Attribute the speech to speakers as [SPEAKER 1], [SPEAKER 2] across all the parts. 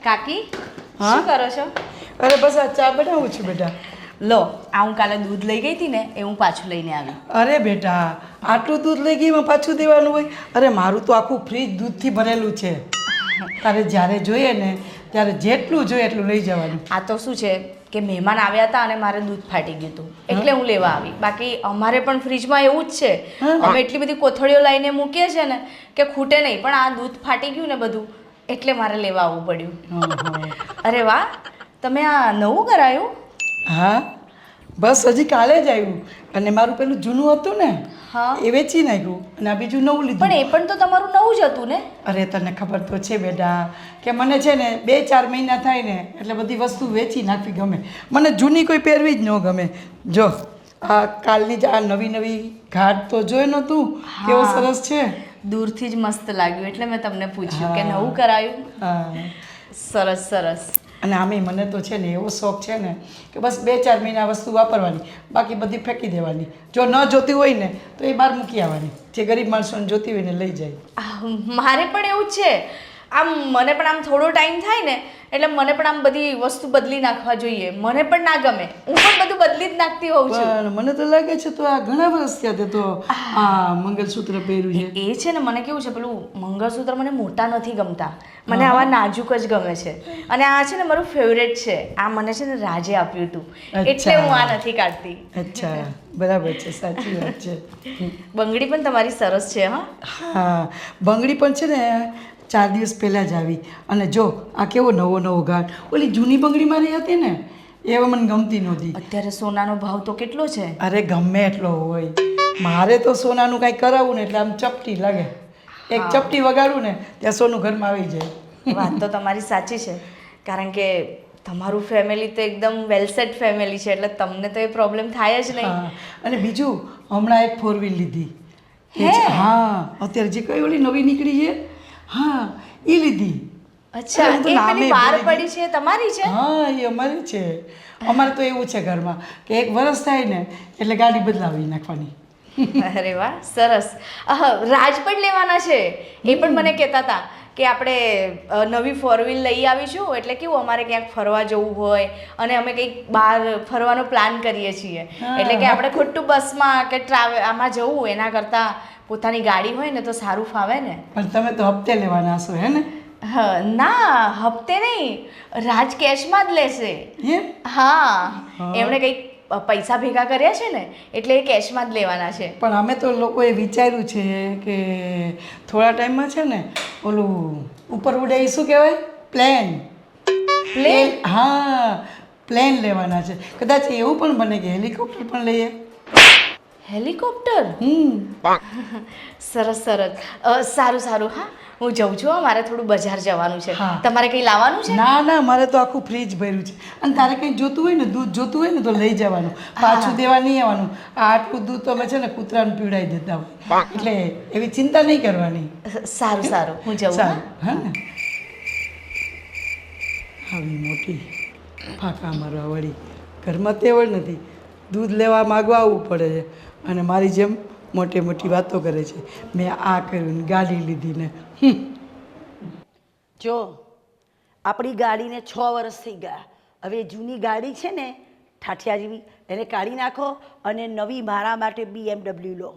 [SPEAKER 1] કાકી
[SPEAKER 2] હા?
[SPEAKER 1] શું કરો છો?
[SPEAKER 2] અરે બસ આ ચા બનાવું છું બેટા.
[SPEAKER 1] લો આ હું કાલે દૂધ લઈ ગઈ હતી ને એ હું પાછું લઈને આવી.
[SPEAKER 2] અરે બેટા આટલું દૂધ લઈ ગઈ એમાં પાછું દેવાનું હોય? અરે મારું તો આખું ફ્રીજ દૂધથી ભરેલું છે. તારે જ્યારે જોઈએ ને ત્યારે જેટલું જોઈએ એટલું લઈ જવાનું.
[SPEAKER 1] આ તો શું છે કે મહેમાન આવ્યા હતા અને મારે દૂધ ફાટી ગયું હતું એટલે હું લેવા આવી. બાકી અમારે પણ ફ્રીજમાં એવું જ છે. અમે એટલી બધી કોથળીઓ લઈને મૂકીએ છીએ ને કે ખૂટે નહીં, પણ આ દૂધ ફાટી ગયું ને બધું એટલે મારે લેવા આવવું પડ્યું. અરે વાહ, તમે આ નવું કરાયું?
[SPEAKER 2] હા બસ હજી કાલે જ આવ્યું. અને મારું પેલું જૂનું હતું ને
[SPEAKER 1] હા.
[SPEAKER 2] એ વેચી નાખ્યું અને આ બીજું નવું લીધું.
[SPEAKER 1] પણ એ પણ તો તમારું નવું જ હતું ને?
[SPEAKER 2] અરે તને ખબર તો છે બેટા કે મને છે ને 2-4 મહિના થાય ને એટલે બધી વસ્તુ વેચી નાખવી ગમે. મને જૂની કોઈ પહેરવી જ ન ગમે. જો આ કાલની જ આ નવી નવી ઘાટ તો જોઈ નહોતું કેવો સરસ છે.
[SPEAKER 1] દૂરથી જ મસ્ત લાગ્યું એટલે મેં તમને પૂછ્યું કે નવું કરાયું.
[SPEAKER 2] હા
[SPEAKER 1] સરસ સરસ.
[SPEAKER 2] અને આમે મને તો છે ને એવો શોખ છે ને કે બસ 2-4 મહિના વસ્તુ વાપરવાની, બાકી બધી ફેંકી દેવાની. જો ન જોતી હોય ને તો એ બહાર મૂકી આવવાની. જે ગરીબ માણસોને જોતી હોય ને લઈ જાય.
[SPEAKER 1] મારે પણ એવું જ છે. આમ મને પણ આમ થોડો ટાઈમ થાય ને એટલે મને પણ આમ બધી વસ્તુ બદલી નાખવા જોઈએ. મને પણ ના ગમે, હું પણ બધું બદલી જ નાખતી હોઉં છું.
[SPEAKER 2] પણ મને તો લાગે છે તો આ ઘણા વર્ષ થયા તે તો આ મંગલસૂત્ર પહેર્યું છે.
[SPEAKER 1] એ છે ને મને કેવું છે પેલું મંગળસૂત્ર મને મોટા નથી ગમતા, મને આવા નાજુક જ ગમે છે. અને આ છે ને મારું ફેવરેટ છે. આ મને છે ને રાજે આપ્યું હતું એટલે હું આ નથી કાઢતી.
[SPEAKER 2] અચ્છા બરાબર છે, સાચી વાત છે.
[SPEAKER 1] બંગડી પણ તમારી સરસ છે.
[SPEAKER 2] હા બંગડી પણ છે ને 4 દિવસ પહેલાં જ આવી. અને જો આ કેવો નવો નવો ઘાટ. ઓલી જૂની બંગડી મારી હતી ને એ હવે મને ગમતી નહોતી.
[SPEAKER 1] અત્યારે સોનાનો ભાવ તો કેટલો છે?
[SPEAKER 2] અરે ગમે એટલો હોય, મારે તો સોનાનું કાંઈ કરાવવું ને એટલે આમ ચપટી લાગે. એક ચપટી વગાડું ને ત્યાં સોનું ઘરમાં આવી જાય.
[SPEAKER 1] વાત તો તમારી સાચી છે, કારણ કે તમારું ફેમિલી તો એકદમ વેલ સેટ ફેમિલી છે એટલે તમને તો એ પ્રોબ્લેમ થાય જ નહીં.
[SPEAKER 2] હા અને બીજું હમણાં એક 4 વ્હીલ લીધી.
[SPEAKER 1] હે?
[SPEAKER 2] હા અત્યારે જે કઈ ઓલી નવી નીકળી છે હા એ લીધી.
[SPEAKER 1] અચ્છા,
[SPEAKER 2] હું તો
[SPEAKER 1] એ
[SPEAKER 2] નામે
[SPEAKER 1] પેલી બહાર
[SPEAKER 2] ભૂલી
[SPEAKER 1] પડી છે તમારી છે?
[SPEAKER 2] હા એ અમારી છે. અમારે તો એવું છે ઘરમાં કે 1 વર્ષ થાય ને એટલે ગાડી બદલાવી નાખવાની.
[SPEAKER 1] અરે વાહ સરસ. રાજ પણ લેવાના છે. એ પણ મને કહેતા હતા કે આપણે નવી 4 વ્હીલ લઈ આવીશું એટલે કેવું અમારે ક્યાંક ફરવા જવું હોય અને અમે કંઈક બહાર ફરવાનો પ્લાન કરીએ છીએ એટલે કે આપણે ખોટું બસમાં કે આમાં જવું એના કરતાં પોતાની ગાડી હોય ને તો સારું ફાવે ને.
[SPEAKER 2] પણ તમે તો હપ્તે લેવાના હશો હે ને?
[SPEAKER 1] ના હપ્તે નહીં, રાજ કેશમાં જ લેશે.
[SPEAKER 2] એમ?
[SPEAKER 1] હા એમણે કંઈક પૈસા ભેગા કર્યા છે ને એટલે એ કેશમાં જ લેવાના છે.
[SPEAKER 2] પણ અમે તો લોકોએ વિચાર્યું છે કે થોડા ટાઈમમાં છે ને ઓલું ઉપર ઉડે એ શું કહેવાય પ્લેન.
[SPEAKER 1] પ્લેન?
[SPEAKER 2] હા પ્લેન લેવાના છે. કદાચ એવું પણ બને કે હેલિકોપ્ટર પણ લઈએ.
[SPEAKER 1] હેલિકોપ્ટર? સરસ સરસ. સારું સારું. હા હું જઉં છું. મારે થોડું બજાર જવાનું છે.
[SPEAKER 2] હા.
[SPEAKER 1] તમારે કંઈ લાવવાનું છે?
[SPEAKER 2] ના ના મારે તો આખું ફ્રીજ ભર્યું છે. અને તારે કંઈ જોતું હોય ને દૂધ જોતું હોય ને તો લઈ જવાનું, પાછું દેવા નહીં આવવાનું. આ આટલું દૂધ તો અમે છે ને કૂતરાને પીવડાવી દેતા હોય એટલે એવી ચિંતા નહીં કરવાની.
[SPEAKER 1] સારું સારું હું જઉં.
[SPEAKER 2] સારું હા ને. આવી મોટી ફાંકા મારવા વળી ઘરમાં તેવડ નથી. દૂધ લેવા માગવા આવવું પડે છે અને મારી જેમ મોટી મોટી વાતો કરે છે. મેં આ કર્યું ને ગાડી લીધી ને.
[SPEAKER 3] જો આપણી ગાડીને 6 વર્ષ થઈ ગયા. હવે જૂની ગાડી છે ને ઠાઠિયા જેવી એને કાઢી નાખો અને નવી મારા માટે BMW લો.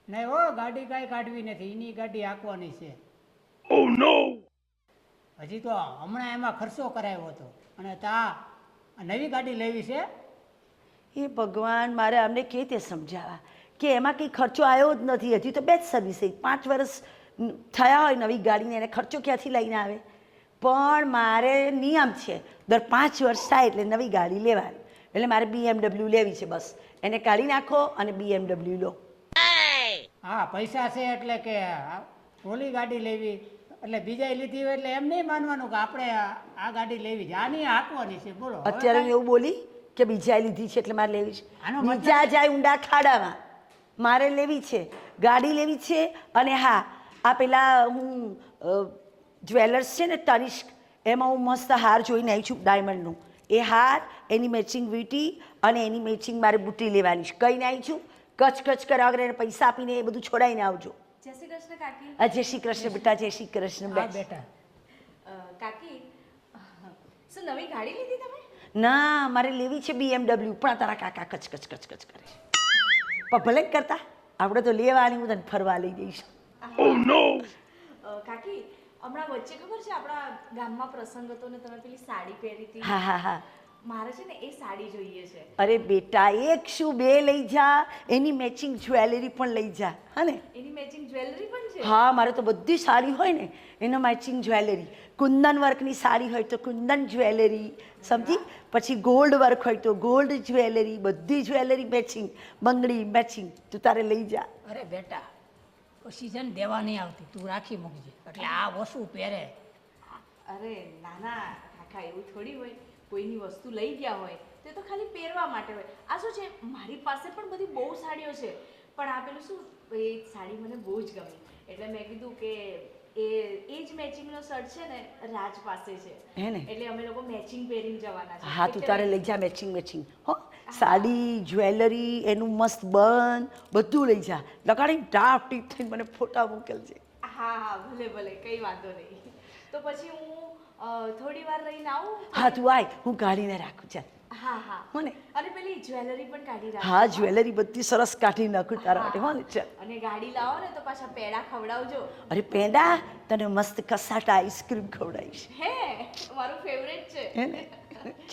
[SPEAKER 4] નહીં હો ગાડી કાંઈ કાઢવી નથી, એની ગાડી હાંકવાની છે. હજી તો હમણાં એમાં ખર્ચો કરાવ્યો હતો અને તા નવી ગાડી લેવી છે.
[SPEAKER 3] એ ભગવાન મારે અમને કેવી રીતે સમજાવવા કે એમાં કંઈ ખર્ચો આવ્યો જ નથી. હજી તો બેસ્ટ સર્વિસ 5 વર્ષ થયા હોય નવી ગાડીને એને ખર્ચો ક્યાંથી લઈને આવે. પણ મારે નિયમ છે દર 5 વર્ષ થાય એટલે નવી ગાડી લેવાની. એટલે મારે BMW લેવી છે. બસ એને કાઢી નાખો અને BMW લો.
[SPEAKER 4] હા પૈસા છે એટલે કે ઓલી ગાડી લેવી એટલે બીજાએ લીધી હોય એટલે એમ નહીં માનવાનું કે આપણે આ ગાડી લેવી છે, આની હાંકવાની છે. બોલો હવે
[SPEAKER 3] અત્યારે હું
[SPEAKER 4] કાંઈ-
[SPEAKER 3] એવું બોલી કે બીજાએ લીધી છે એટલે મારે લેવી છે?
[SPEAKER 4] આનો મતલબ-
[SPEAKER 3] બીજા જાય ઊંડા ખાડામાં, મારે લેવી છે, ગાડી લેવી છે. અને હા આ પેલા હું જ્વેલર્સ છે ને તનિષ્ક, એમાં હું મસ્ત હાર જોઈને આવી છું ડાયમંડનું. એ હાર, એની મેચિંગ વીંટી અને એની મેચિંગ મારે બુટ્ટી લેવાની છે. કહીને આવી છું કચ કરા વગર એને પૈસા આપીને એ બધું છોડાઈને આવજો.
[SPEAKER 1] જય શ્રી કૃષ્ણ કાકી.
[SPEAKER 3] જય શ્રી કૃષ્ણ બેટા, જય શ્રી કૃષ્ણ.
[SPEAKER 4] હા
[SPEAKER 3] બેસ.
[SPEAKER 4] બેટા
[SPEAKER 1] શું નવી ગાડી લીધી તમે?
[SPEAKER 3] ના મારે લેવી છે BMW, પણ આ તારા કાકા કચ કચ કચ કચ કરે છે. પણ ભલે જ કરતા, આપણે તો લેવાની, હું તને ફરવા લઈ જઈશ.
[SPEAKER 1] કાકી હમણાં વચ્ચે ખબર છે આપણા ગામમાં પ્રસંગ હતો ને તમે પેલી સાડી પહેરી હતી.
[SPEAKER 3] હા હા હા.
[SPEAKER 1] મારે છે ને એ સાડી જોઈએ છે.
[SPEAKER 3] અરે બેટા, એક શું બે લઈ જા, એની મેચિંગ જ્વેલરી પણ લઈ જા. હા ને?
[SPEAKER 1] એની મેચિંગ જ્વેલરી પણ છે?
[SPEAKER 3] હા, મારે તો બધી સાડી હોય ને એનો મેચિંગ જ્વેલરી. કુંદન વર્કની સાડી હોય તો કુંદન જ્વેલરી, સમજી? પછી ગોલ્ડ વર્ક હોય તો ગોલ્ડ જ્વેલરી, બધી જ્વેલરી મેચિંગ, બંગડી મેચિંગ. તું તારે લઈ જા.
[SPEAKER 4] અરે બેટા પછી છે ને દેવા નહીં આવતી, તું રાખી મૂકજે, એટલે આ વસ્તુ પહેરે.
[SPEAKER 1] અરે નાના કાકા, એવું થોડી હોય. કોઈની વસ્તુ લઈ ગયા હોય તે તો ખાલી પહેરવા માટે હોય. આ શું છે, મારી પાસે પણ બધી બહુ સાડીઓ છે, પણ આ પેલું શું, એ સાડી મને બહુ જ ગમી, એટલે મેં કીધું કે એ જ મેચિંગનો શર્ટ છે ને રાજ પાસે છે,
[SPEAKER 3] હે ને?
[SPEAKER 1] એટલે અમે લોકો મેચિંગ પહેરીને જવાના છે.
[SPEAKER 3] હા, તું તારે લઈ જા મેચિંગ મેચિંગ. હો, સાડી જ્વેલરી એનું મસ્ત બન બધું લઈ જા. લગાડી ટાપ ટીપ થઈને મને ફોટા મોકલજે.
[SPEAKER 1] હા હા, ભલે ભલે, કંઈ વાંધો નહીં. તો પછી હું થોડી વાર રહીને આવું?
[SPEAKER 3] હા, તું આય, હું કાઢીને રાખું. ચાલ.
[SPEAKER 1] હા હા.
[SPEAKER 3] હો ને?
[SPEAKER 1] અને પેલી જ્વેલરી પણ કાઢી રાખો.
[SPEAKER 3] હા, જ્વેલરી બધી સરસ કાઢી નાખું તારા માટે. હો ને? ચાલ.
[SPEAKER 1] અને ગાડી લાવો ને તો પાછા પેડા ખવડાવજો.
[SPEAKER 3] અરે પેંડા, તને મસ્ત કસાટા આઈસ્ક્રીમ ખવડાવીશ.
[SPEAKER 1] હે, મારું ફેવરેટ છે.
[SPEAKER 3] હે ને?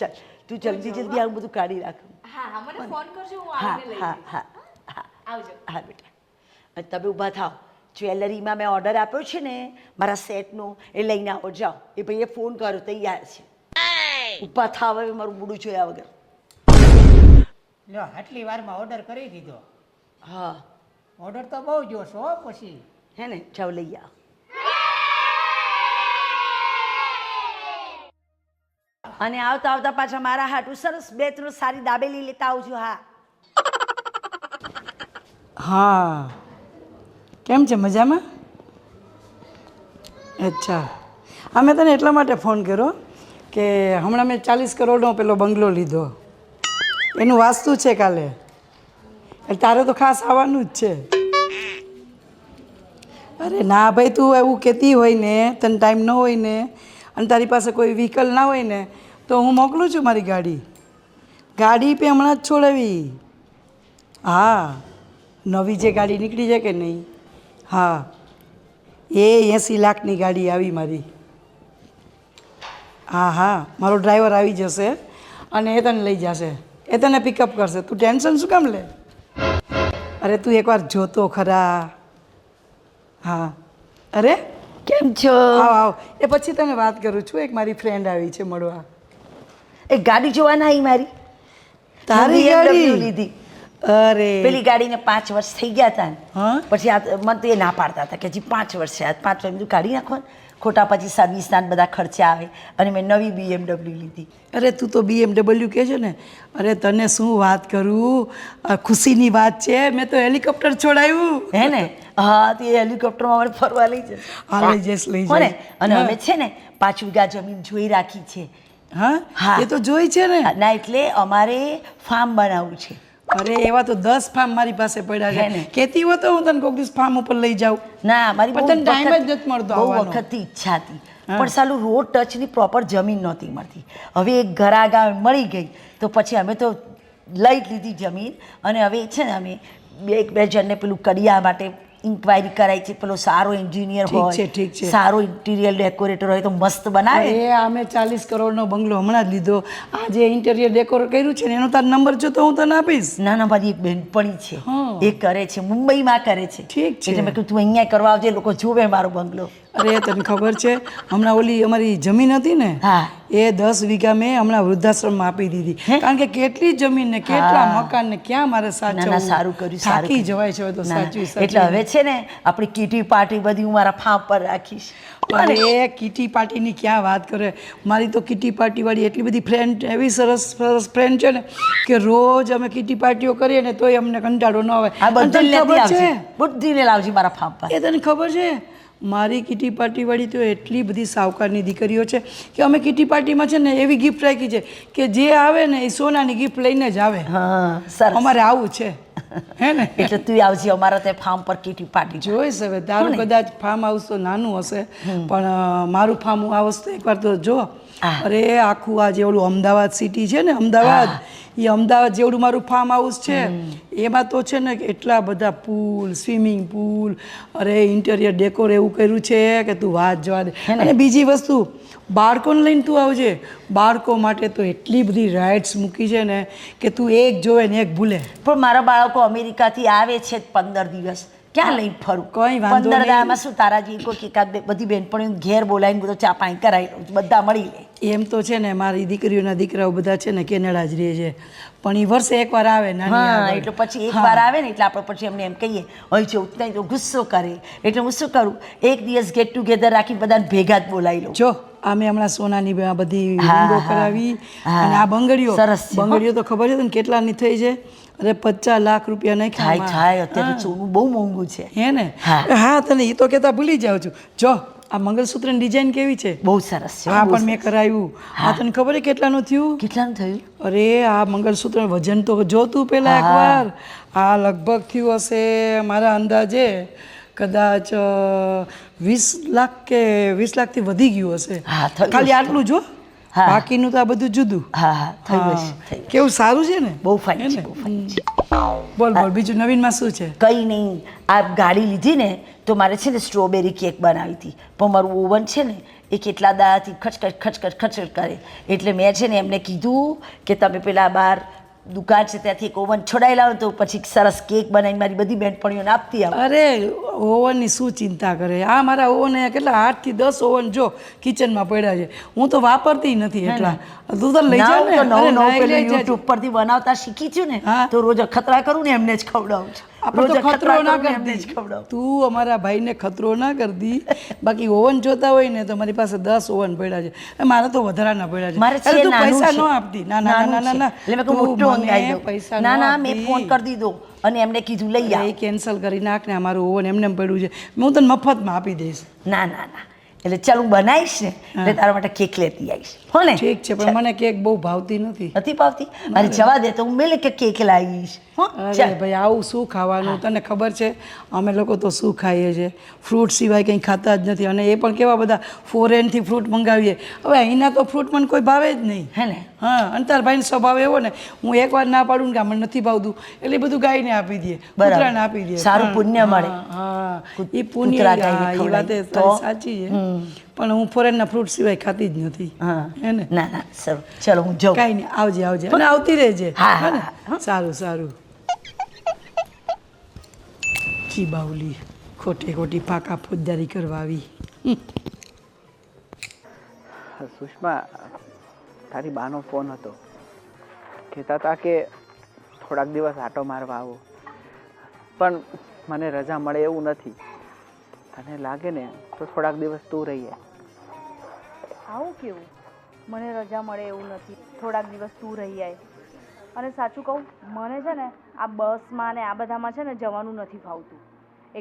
[SPEAKER 3] ચાલ, તું જલ્દી જલ્દી આવું બધું કાઢી રાખું.
[SPEAKER 1] હા હા, મને ફોન કરજો, હું
[SPEAKER 3] હા
[SPEAKER 1] આવીને લઈ
[SPEAKER 3] હા
[SPEAKER 1] જઈશ.
[SPEAKER 3] હા હા.
[SPEAKER 1] આવજો.
[SPEAKER 3] હા બેટા, અને તમે ઊભા થાવ. જ્વેલરીમાં મેં ઓર્ડર આપ્યો છે ને મારા સેટનો, એ લઈને આવો. જાઓ, એ ભાઈએ ફોન કર્યો, તૈયાર છે. ઊભા થાવ, હવે મારું બુડું જોયા વગર.
[SPEAKER 4] લ્યો, આટલી વારમાં ઓર્ડર કરી દીધો.
[SPEAKER 3] હા,
[SPEAKER 4] ઓર્ડર તો બહુ જોશો હો પછી.
[SPEAKER 3] હે ને? જાઓ, લઈ આવો. અને આવતા આવતા પાછા મારા હાટું સરસ 2-3 સારી દાબેલી લેતા આવજો. હા
[SPEAKER 2] હા, કેમ છે? મજામાં? અચ્છા, અમે તને એટલા માટે ફોન કર્યો કે હમણાં મેં 40 કરોડનો પેલો બંગલો લીધો, એનું વાસ્તુ છે કાલે, એટલે તારે તો ખાસ આવવાનું જ છે. અરે ના ભાઈ, તું એવું કહેતી હોય ને, તને ટાઈમ ન હોય ને, અને તારી પાસે કોઈ વ્હીકલ ના હોય ને, તો હું મોકલું છું મારી ગાડી પે હમણાં જ છોડાવી. હા, નવી જે ગાડી નીકળી છે કે નહીં, હા, એ 80 લાખની ગાડી આવી મારી. હા હા, મારો ડ્રાઈવર આવી જશે અને એ તને લઈ જશે, એ તને પિકઅપ કરશે. તું ટેન્શન શું કામ લે? અરે તું એકવાર જોતો ખરા. હા, અરે
[SPEAKER 3] કેમ છો?
[SPEAKER 2] આવ આવ, એ પછી તને વાત કરું છું. એક મારી ફ્રેન્ડ આવી છે મળવા.
[SPEAKER 3] એ ગાડી જોવાના આવી મારી.
[SPEAKER 2] તારી
[SPEAKER 3] BMW
[SPEAKER 2] ગાડી?
[SPEAKER 3] લીધી.
[SPEAKER 2] અરે
[SPEAKER 3] પેલી ગાડીને 5 વર્ષ થઈ ગયા હતા ને,
[SPEAKER 2] હા?
[SPEAKER 3] પછી આ મને તો એ ના પાડતા હતા કે હજી 5 વર્ષ છે, 5 વર્ષ બધું કાઢી નાખો ને, ખોટા પછી સર્વિસના બધા ખર્ચા આવે. અને મેં નવી BMW લીધી.
[SPEAKER 2] અરે તું તો BMW કહે છે ને, અરે તને શું વાત કરું, આ ખુશીની વાત છે. મેં તો હેલિકોપ્ટર છોડાયું.
[SPEAKER 3] હે ને? હા, તે હેલિકોપ્ટરમાં મને ફરવા લઈ જાય.
[SPEAKER 2] હા, લઈ જઈશ, લઈ
[SPEAKER 3] હો ને?
[SPEAKER 2] જઈશ.
[SPEAKER 3] અને
[SPEAKER 2] હા.
[SPEAKER 3] અમે છે ને 5 વીઘા જમીન જોઈ રાખી છે.
[SPEAKER 2] હા,
[SPEAKER 3] હા.
[SPEAKER 2] એ તો જોઈ છે ને.
[SPEAKER 3] ના, એટલે અમારે ફાર્મ બનાવવું છે.
[SPEAKER 2] અરે એવા તો 10 ફાર્મ મારી પાસે પડ્યા
[SPEAKER 3] હે
[SPEAKER 2] છે.
[SPEAKER 3] ને?
[SPEAKER 2] કહેતી હો તો હું તને કોઈક દિવસ ફાર્મ ઉપર લઈ જાઉં.
[SPEAKER 3] ના, મારી
[SPEAKER 2] પણ
[SPEAKER 3] બહુ
[SPEAKER 2] તને ટાઈમ જ
[SPEAKER 3] વખત-
[SPEAKER 2] નથી મળતો
[SPEAKER 3] બહુ
[SPEAKER 2] આવવાનો.
[SPEAKER 3] વખતથી ઈચ્છા હતી,
[SPEAKER 2] હા.
[SPEAKER 3] પણ સાલું રોડ ટચની પ્રોપર જમીન નહોતી મળતી. હવે એક ઘર આગળ મળી ગઈ તો પછી અમે તો લઈ જ લીધી જમીન. અને હવે છે ને અમે બે જણને પેલું કડિયા માટે ઇન્ક્વાયરી કરાઈ છે. પેલો સારો એન્જિનિયર
[SPEAKER 2] ઠીક છે,
[SPEAKER 3] હોય,
[SPEAKER 2] ઠીક છે.
[SPEAKER 3] સારો ઇન્ટિરિયર ડેકોરેટર હોય તો મસ્ત બનાવે.
[SPEAKER 2] એ અમે 40 કરોડનો બંગલો હમણાં જ લીધો. આ જે ઇન્ટેરિયર ડેકોર કર્યું છે ને, એનો તારો નંબર જો તો હું તને આપીશ.
[SPEAKER 3] ના ના, મારી એક બહેનપણી છે,
[SPEAKER 2] હા.
[SPEAKER 3] એ કરે છે, મુંબઈમાં કરે છે.
[SPEAKER 2] ઠીક છે.
[SPEAKER 3] એટલે મેં કીધું તું અહીંયા કરવા આવજે, લોકો જોવે મારો બંગલો.
[SPEAKER 2] અરે તને ખબર છે, હમણાં ઓલી અમારી જમીન હતી ને,
[SPEAKER 3] હા.
[SPEAKER 2] એ 10 વીઘા મેં હમણાં વૃદ્ધાશ્રમમાં આપી દીધી.
[SPEAKER 3] હે?
[SPEAKER 2] કારણ કે કેટલી જમીન ને કેટલા મકાન ને ક્યાં મારે
[SPEAKER 3] ના
[SPEAKER 2] સાચવવું.
[SPEAKER 3] ના, સારું કર્યું, સારું
[SPEAKER 2] થાકી
[SPEAKER 3] કર્યું.
[SPEAKER 2] જવાય છે હવે તો
[SPEAKER 3] ના, ના.
[SPEAKER 2] સાચવી
[SPEAKER 3] એટલે હવે છે ને આપણી કીટી પાર્ટી બધી હું મારા ફાર્મ પર રાખીશ.
[SPEAKER 2] અરે કીટી પાર્ટીની ક્યાં વાત કરે. મારી તો કીટી પાર્ટી વાળી એટલી બધી ફ્રેન્ડ, એવી સરસ સરસ ફ્રેન્ડ છે ને, કે રોજ અમે કીટી પાર્ટીઓ કરીએ ને તોય અમને કંટાળો ન આવે.
[SPEAKER 3] આ
[SPEAKER 2] અને
[SPEAKER 3] બધી
[SPEAKER 2] તને
[SPEAKER 3] લેતી
[SPEAKER 2] ખબર
[SPEAKER 3] આવજે,
[SPEAKER 2] છે,
[SPEAKER 3] બધીને લાવજે મારા ફાર્મ પર.
[SPEAKER 2] એ તને ખબર છે, મારી કીટી પાર્ટી વાળી તો એટલી બધી સાવકારની દીકરીઓ છે કે અમે કીટી પાર્ટીમાં છે ને એવી ગિફ્ટ રાખી છે કે જે આવે ને એ સોનાની ગિફ્ટ લઈને જ આવે.
[SPEAKER 3] હા, સરસ.
[SPEAKER 2] અમારે આવું છે. હે ને
[SPEAKER 3] એટલે તું આવજે અમારા ત્યાં ફાર્મ પર કીટી પાર્ટી
[SPEAKER 2] જોઈશ હવે તારું કદાચ ફાર્મ હાઉસ તો નાનું હશે પણ મારું ફાર્મ હાઉસ તો એકવાર તો જો અરે આખું આ જેવડું અમદાવાદ સિટી છે ને અમદાવાદ એ અમદાવાદ જેવડું મારું ફાર્મ હાઉસ છે એમાં તો છે ને એટલા બધા પૂલ સ્વિમિંગ પૂલ અરે ઇન્ટિરિયર ડેકોર એવું કર્યું છે કે તું વાત જવા દે અને બીજી વસ્તુ બાળકોને લઈને તું આવજે બાળકો માટે તો એટલી બધી રાઇડ્સ મૂકી છે ને કે તું એક જોવે ને એક ભૂલે
[SPEAKER 3] પણ મારા બાળકો અમેરિકાથી આવે છે જ 15 દિવસ ક્યાં લઈને ફરું
[SPEAKER 2] કંઈ વાંધો
[SPEAKER 3] 15
[SPEAKER 2] નહીં.
[SPEAKER 3] દાડામાં શું તારા જેવી કોઈ એકાદ બધી બહેનપણીઓ ઘેર બોલાવીને બધો ચા પાણી કરાવી લઉં છું. બધા મળી લે
[SPEAKER 2] એમ તો છે ને મારી દીકરીઓના દીકરાઓ બધા છે ને કેનેડા જ રહે છે પણ એ વર્ષે એકવાર આવે નાની
[SPEAKER 3] હા
[SPEAKER 2] આગળ.
[SPEAKER 3] એટલે પછી એક વાર આવે ને એટલે આપણે પછી એમને એમ કહીએ હોય છે ઉતનાઈ તો ગુસ્સો કરે એટલે હું શું કરું એક દિવસ ગેટ ટુગેધર રાખી બધાને ભેગા જ બોલાવી લઉં
[SPEAKER 2] જો અમે હમણાં સોનાની આ બધી
[SPEAKER 3] હા,
[SPEAKER 2] રીંગો
[SPEAKER 3] હા.
[SPEAKER 2] કરાવી
[SPEAKER 3] હા.
[SPEAKER 2] અને આ બંગડીઓ
[SPEAKER 3] સરસ છે, હો.
[SPEAKER 2] બંગડીઓ તો ખબર છે તને કેટલાની થઈ છે અરે 50 લાખ રૂપિયા નહીં
[SPEAKER 3] થાય થાય અત્યારે સોનું બહુ મોંઘું છે
[SPEAKER 2] હે ને
[SPEAKER 3] હા.
[SPEAKER 2] હા તને એ તો કહેતા ભૂલી જાઉં છું જો આ મંગલસૂત્રની ડિઝાઇન કેવી છે
[SPEAKER 3] બહુ સરસ છે
[SPEAKER 2] હા
[SPEAKER 3] બહુ
[SPEAKER 2] પણ મેં કરાવ્યું આ તને ખબર છે કેટલાનું થયું
[SPEAKER 3] કેટલાનું થયું
[SPEAKER 2] અરે આ મંગલસૂત્ર વજન તો જો તું પેલા એકવાર આ લગભગ થયું હશે મારા અંદાજે કદાચ 20 લાખ કે 20 લાખથી વધી ગયું હશે
[SPEAKER 3] હા, થયું
[SPEAKER 2] ખાલી
[SPEAKER 3] હશે.
[SPEAKER 2] આટલું જો
[SPEAKER 3] હા.
[SPEAKER 2] બાકીનું તો આ બધું જુદું
[SPEAKER 3] હા હા થયું
[SPEAKER 2] હા.
[SPEAKER 3] હશે થયું.
[SPEAKER 2] કેવું સારું છે ને
[SPEAKER 3] બહુ ફાઇન
[SPEAKER 2] હે
[SPEAKER 3] છે
[SPEAKER 2] ને?
[SPEAKER 3] બહુ ફાઇન છે
[SPEAKER 2] બોલ બોલ બીજું નવીનમાં શું છે
[SPEAKER 3] કંઈ નહીં આ ગાડી લીધી ને તો મારે છે ને સ્ટ્રોબેરી કેક બનાવી હતી પણ મારું ઓવન છે ને એ કેટલા દાડાથી ખચખચ કરે એટલે મેં છે ને એમને કીધું કે તમે પેલા બહાર દુકાન છે ત્યાંથી એક ઓવન છોડાઈ લાવો તો પછી સરસ કેક બનાવીને મારી બધી બહેનપણીઓને આપતી આવો
[SPEAKER 2] અરે ઓવનની શું ચિંતા કરે આ મારા ઓવન કેટલા 8 થી 10 ઓવન જો કિચનમાં પડ્યા છે હું તો વાપરતી નથી એટલા તું તો લઈ
[SPEAKER 3] ના,
[SPEAKER 2] જા
[SPEAKER 3] હું
[SPEAKER 2] ને
[SPEAKER 3] તો નવું
[SPEAKER 2] અરે,
[SPEAKER 3] નવું
[SPEAKER 2] ના,
[SPEAKER 3] પેલું
[SPEAKER 2] લઈ જાજે.
[SPEAKER 3] યુટ્યુબ પરથી બનાવતા શીખી છું ને
[SPEAKER 2] હા.
[SPEAKER 3] તો રોજ અખતરા કરું ને એમને જ ખવડાવું છું
[SPEAKER 2] આપણે
[SPEAKER 3] રોજ
[SPEAKER 2] તો ખતરો
[SPEAKER 3] અખતરા
[SPEAKER 2] ના
[SPEAKER 3] કરું ને એમને જ
[SPEAKER 2] કરતી
[SPEAKER 3] ખવડાવું
[SPEAKER 2] તું અમારા ભાઈને ખતરો ના કરતી બાકી ઓવન જોતા હોય ને તો મારી પાસે 10 ઓવન પડ્યા છે એ મારે તો વધારાના પડ્યા છે
[SPEAKER 3] મારે છે
[SPEAKER 2] અરે તું
[SPEAKER 3] નાનું
[SPEAKER 2] પૈસા
[SPEAKER 3] છે.
[SPEAKER 2] ન આપતી ના ના ના ના
[SPEAKER 3] નાનું
[SPEAKER 2] ના
[SPEAKER 3] છે. એટલે મેં કહ્યું
[SPEAKER 2] તું
[SPEAKER 3] મોટું
[SPEAKER 2] મને
[SPEAKER 3] મંગાવી દઉં.
[SPEAKER 2] પૈસા
[SPEAKER 3] ના
[SPEAKER 2] ન
[SPEAKER 3] ના મેં
[SPEAKER 2] આપતી.
[SPEAKER 3] ફોન કરી દીધો અને એમને કીધું લઈ આવ
[SPEAKER 2] એ કેન્સલ કરી નાખ ને અમારું ઓવન એમને એમ પડ્યું છે હું તને મફતમાં આપી દઈશ
[SPEAKER 3] ના ના ના એટલે ચાલ હું બનાવીશ ને એટલે તારા માટે કેક લેતી આવીશ હો ને
[SPEAKER 2] ઠીક છે પણ મને કેક બહુ ભાવતી નથી
[SPEAKER 3] નથી ભાવતી અરે જવા દે તો હું મેલે કે કેક લાવીશ હો
[SPEAKER 2] અરે
[SPEAKER 3] ચાલ
[SPEAKER 2] ભાઈ આવું શું ખાવાનું તને ખબર છે અમે લોકો તો શું ખાઈએ છીએ ફ્રૂટ સિવાય કંઈ ખાતા જ નથી અને એ પણ કેવા બધા ફોરેનથી ફ્રૂટ મંગાવીએ હવે અહીંના તો ફ્રૂટ મને કોઈ ભાવે જ નહીં
[SPEAKER 3] હે ને
[SPEAKER 2] હા અને તારા ભાઈનો સ્વભાવ એવો ને હું એકવાર ના પાડું ને કે આ મને નથી ભાવતું એટલે એ બધું ગાયને આપી દે
[SPEAKER 3] બરાબર.
[SPEAKER 2] કૂતરાને આપી દે
[SPEAKER 3] સારું
[SPEAKER 2] પણ
[SPEAKER 3] પુણ્ય મળે.
[SPEAKER 2] હા એ
[SPEAKER 3] કૂતરા
[SPEAKER 2] પુણ્ય
[SPEAKER 3] ગાયને
[SPEAKER 2] હા, એ વાત
[SPEAKER 3] ખવડાવીએ.
[SPEAKER 2] તારી
[SPEAKER 3] તો?
[SPEAKER 2] સાચી છે પણ હું ફોરેનના ફ્રૂટ સિવાય ખાતી જ નથી
[SPEAKER 3] હા
[SPEAKER 2] હે ને
[SPEAKER 3] ના ના સારું ચલો હું જાઉં
[SPEAKER 2] કાંઈ નહીં આવજે આવજે અને આવતી રહેજે
[SPEAKER 3] હા,
[SPEAKER 2] હે ને?
[SPEAKER 3] હા,
[SPEAKER 2] સારું સારું જી બાવલી ખોટે ખોટી પાકા ફોજદારી કરવા આવી
[SPEAKER 5] સુષ્મા તારી બાનો ફોન હતો કહેતા હતા કે થોડાક દિવસ આટો મારવા આવો પણ મને રજા મળે એવું નથી તને લાગે ને તો થોડાક દિવસ તું રહીએ
[SPEAKER 1] આવું કેવું મને રજા મળે એવું નથી થોડાક દિવસ તું રહી આય અને સાચું કહું મને છે ને આ બસમાં ને આ બધામાં છે ને જવાનું નથી ફાવતું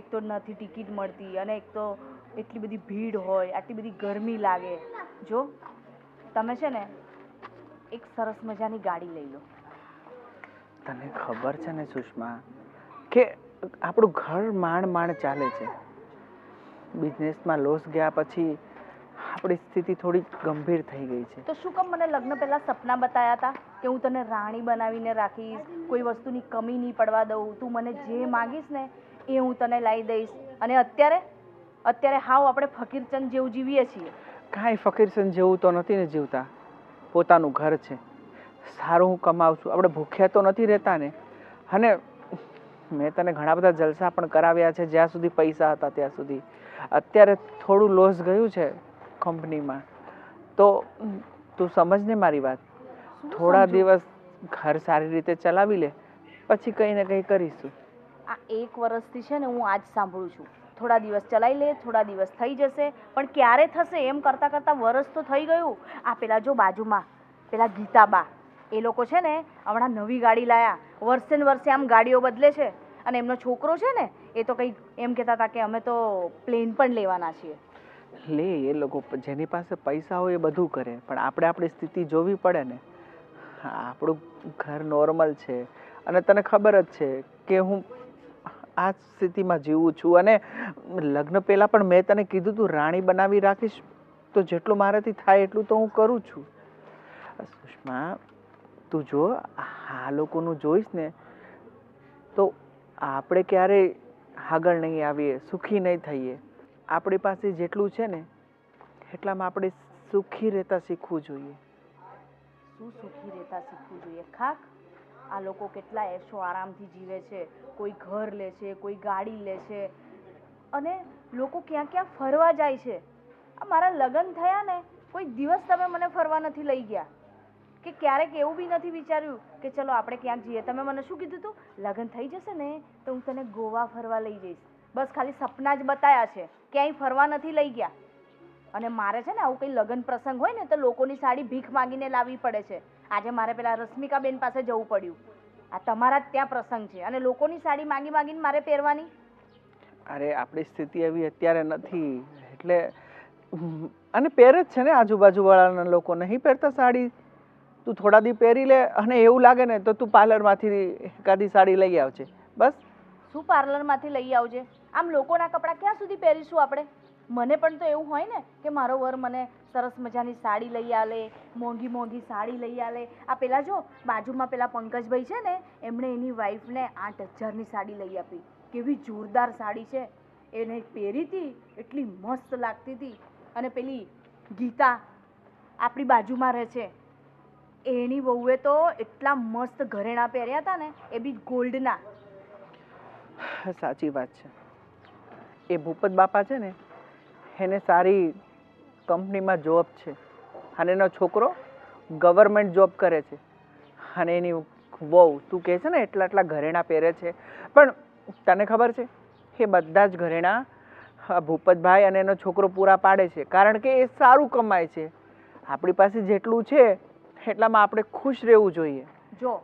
[SPEAKER 1] એક તો નથી ટિકિટ મળતી અને એક તો એટલી બધી ભીડ હોય આટલી બધી ગરમી લાગે જો તમે છે ને એક સરસ મજાની ગાડી લઈ લો
[SPEAKER 5] તને ખબર છે ને સુષ્મા કે આપણું ઘર માંડ માંડ ચાલે છે બિઝનેસમાં લોસ ગયા પછી આપણી સ્થિતિ થોડી ગંભીર થઈ ગઈ છે
[SPEAKER 1] તો શું કામ મને લગ્ન પહેલાં સપના બતાવ્યા હતા કે હું તને રાણી બનાવીને રાખીશ કોઈ વસ્તુની કમી નહીં પડવા દઉં તું મને જે માગીશ ને એ હું તને લાવી દઈશ અને અત્યારે હાવ આપણે ફકીરચંદ જેવું જીવીએ છીએ
[SPEAKER 5] કાંઈ ફકીરસન જેવું તો નથી ને જીવતા પોતાનું ઘર છે સારું હું કમાવું છું આપણે ભૂખ્યા તો નથી રહેતા ને અને મેં તને ઘણા બધા જલસા પણ કરાવ્યા છે જ્યાં સુધી પૈસા હતા ત્યાં સુધી અત્યારે થોડું લોસ ગયું છે કંપનીમાં તો તું સમજ ને મારી વાત થોડા દિવસ ઘર સારી રીતે ચલાવી લે પછી કંઈ ને કંઈ કરીશું
[SPEAKER 1] આ 1 વર્ષથી છે ને હું આજ સાંભળું છું થોડા દિવસ ચલાવી લે થોડા દિવસ થઈ જશે પણ ક્યારે થશે એમ કરતાં કરતાં વરસ તો થઈ ગયું આ પેલા જો બાજુમાં પેલા ગીતાબા એ લોકો છે ને હમણાં નવી ગાડી લાયા વર્ષે ને વર્ષે આમ ગાડીઓ બદલે છે અને એમનો છોકરો છે ને એ તો કંઈક એમ કહેતા હતા કે અમે તો પ્લેન પણ લેવાના છીએ
[SPEAKER 5] લે એ લોકો જેની પાસે પૈસા હોય એ બધું કરે પણ આપણે આપણી સ્થિતિ જોવી પડે ને આપણું ઘર નોર્મલ છે અને તને ખબર જ છે કે હું આ સ્થિતિમાં જીવું છું. અને લગ્ન પહેલાં પણ મેં તને કીધું તું રાણી બનાવી રાખીશ, તો જેટલું મારાથી થાય એટલું તો હું કરું છું. સુષ્મા, તું જો આ લોકોનું જોઈશ ને તો આપણે ક્યારેય આગળ નહીં આવીએ, સુખી નહીં થઈએ. આપણી પાસે જેટલું છે ને એટલામાં આપણે સુખી રહેતા શીખવું જોઈએ.
[SPEAKER 1] શું સુખી રહેતા શીખવું જોઈએ? ખાક આ લોકો કેટલા એશો આરામથી જીવે છે, કોઈ ઘર લે છે, કોઈ ગાડી લે છે, અને લોકો ક્યાં ક્યાં ફરવા જાય છે. આ મારા લગ્ન થયા ને કોઈ દિવસ તમે મને ફરવા નથી લઈ ગયા, કે ક્યારેક એવું બી નથી વિચાર્યું કે ચલો આપણે ક્યાંક જઈએ. તમે મને શું કીધું હતું? લગ્ન થઈ જશે ને તો હું તને ગોવા ફરવા લઈ જઈશ. બસ ખાલી સપના જ બતાવ્યા છે, ક્યાંય ફરવા નથી લઈ ગયા. અને મારે છે ને આવું કંઈ લગ્ન પ્રસંગ હોય ને તો લોકોની સાડી ભીખ માંગીને લાવવી પડે છે. આજે મારે પેલા રશ્મિકાબેન પાસે જવું પડ્યું. આ તમારા જ ત્યાં પ્રસંગ છે અને લોકોની સાડી માંગી માંગીને મારે પહેરવાની.
[SPEAKER 5] અરે આપણી સ્થિતિ એવી અત્યારે નથી એટલે અને પહેરે જ છે ને આજુબાજુવાળાના લોકો નહીં પહેરતા સાડી. તું થોડા દી પહેરી લે અને એવું લાગે ને તો તું પાર્લરમાંથી એકાદી સાડી લઈ આવજે બસ.
[SPEAKER 1] શું પાર્લરમાંથી લઈ આવજે? આમ લોકોના કપડાં ક્યાં સુધી પહેરીશું આપણે? મને પણ તો એવું હોય ને કે મારો વર મને સરસ મજાની સાડી લઈ આલે, મોંઘી મોંઘી સાડી લઈ આલે. આ પેલા જો બાજુમાં પેલા પંકજભાઈ છે ને એમણે એની વાઈફને 8,000ની સાડી લઈ આપી. કેવી જોરદાર સાડી છે, એને પહેરી હતી એટલી મસ્ત લાગતી હતી. અને પેલી ગીતા આપણી બાજુમાં રહે છે, એની વહુએ તો એટલા મસ્ત ઘરેણાં પહેર્યા હતા ને, એ બી ગોલ્ડના.
[SPEAKER 5] સાચી વાત છે. એ ભૂપત બાપા છે ને એને સારી કંપનીમાં જોબ છે અને એનો છોકરો ગવર્મેન્ટ જોબ કરે છે. અને એની વહુ તું કહે છે ને એટલા એટલા ઘરેણાં પહેરે છે, પણ તને ખબર છે એ બધા જ ઘરેણાં ભૂપતભાઈ અને એનો છોકરો પૂરા પાડે છે, કારણ કે એ સારું કમાય છે. આપણી પાસે જેટલું છે એટલામાં આપણે ખુશ રહેવું જોઈએ.
[SPEAKER 1] જો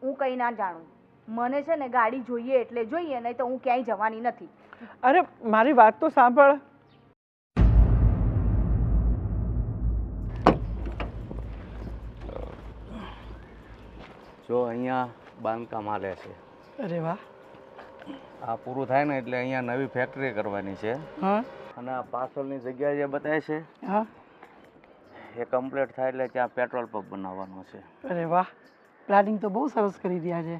[SPEAKER 1] હું કંઈ ના જાણું, મને છે ને ગાડી જોઈએ એટલે જોઈએ, નહીં તો હું ક્યાંય જવાની નથી.
[SPEAKER 5] અરે મારી વાત તો સાંભળ.
[SPEAKER 6] જો અહીંયા બાંધકામ હાલે છે.
[SPEAKER 2] અરે વાહ.
[SPEAKER 6] આ પૂરું થાય ને એટલે અહીંયા નવી ફેક્ટરી કરવાની છે.
[SPEAKER 2] હા
[SPEAKER 6] અને આ પાછળની જગ્યા જે બતાવે છે
[SPEAKER 2] હા.
[SPEAKER 6] એ કમ્પ્લીટ થાય એટલે ત્યાં પેટ્રોલ પંપ બનાવવાનો છે.
[SPEAKER 2] અરે વાહ, પ્લાનિંગ તો બહુ સરસ કરી રહ્યા છે.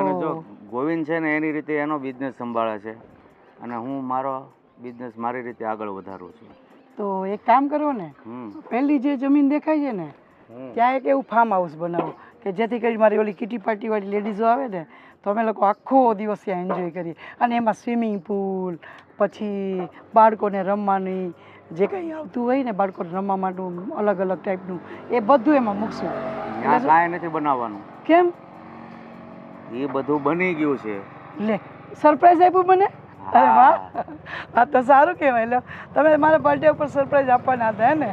[SPEAKER 6] અને જો ગોવિંદ છે ને એની રીતે એનો બિઝનેસ સંભાળે છે અને હું મારો બિઝનેસ મારી રીતે આગળ વધારું છું.
[SPEAKER 2] તો એક કામ કરો ને, પહેલી જે જમીન દેખાય છે ને ત્યાં એક એવું ફાર્મ હાઉસ બનાવો કે જેથી કરી મારી ઓલી કિટી પાર્ટી વાળી લેડીઝો આવે ને તો અમે લોકો આખો દિવસ ત્યાં એન્જોય કરીએ. અને એમાં સ્વિમિંગ પુલ, પછી બાળકોને રમવાની જે કંઈ આવતું હોય ને બાળકોને રમવા માટેનું અલગ અલગ ટાઈપનું એ બધું એમાં મૂકશું.
[SPEAKER 6] ત્યાં કાંઈ નથી બનાવવાનું.
[SPEAKER 2] કેમ?
[SPEAKER 6] એ બધું બની ગયું છે.
[SPEAKER 2] લે, સરપ્રાઈઝ આપ્યું મને? અરે વાહ, આ તો સારું કહેવાય. લો, તમે મારા બર્થડે ઉપર સરપ્રાઈઝ આપવાના હતા હે ને?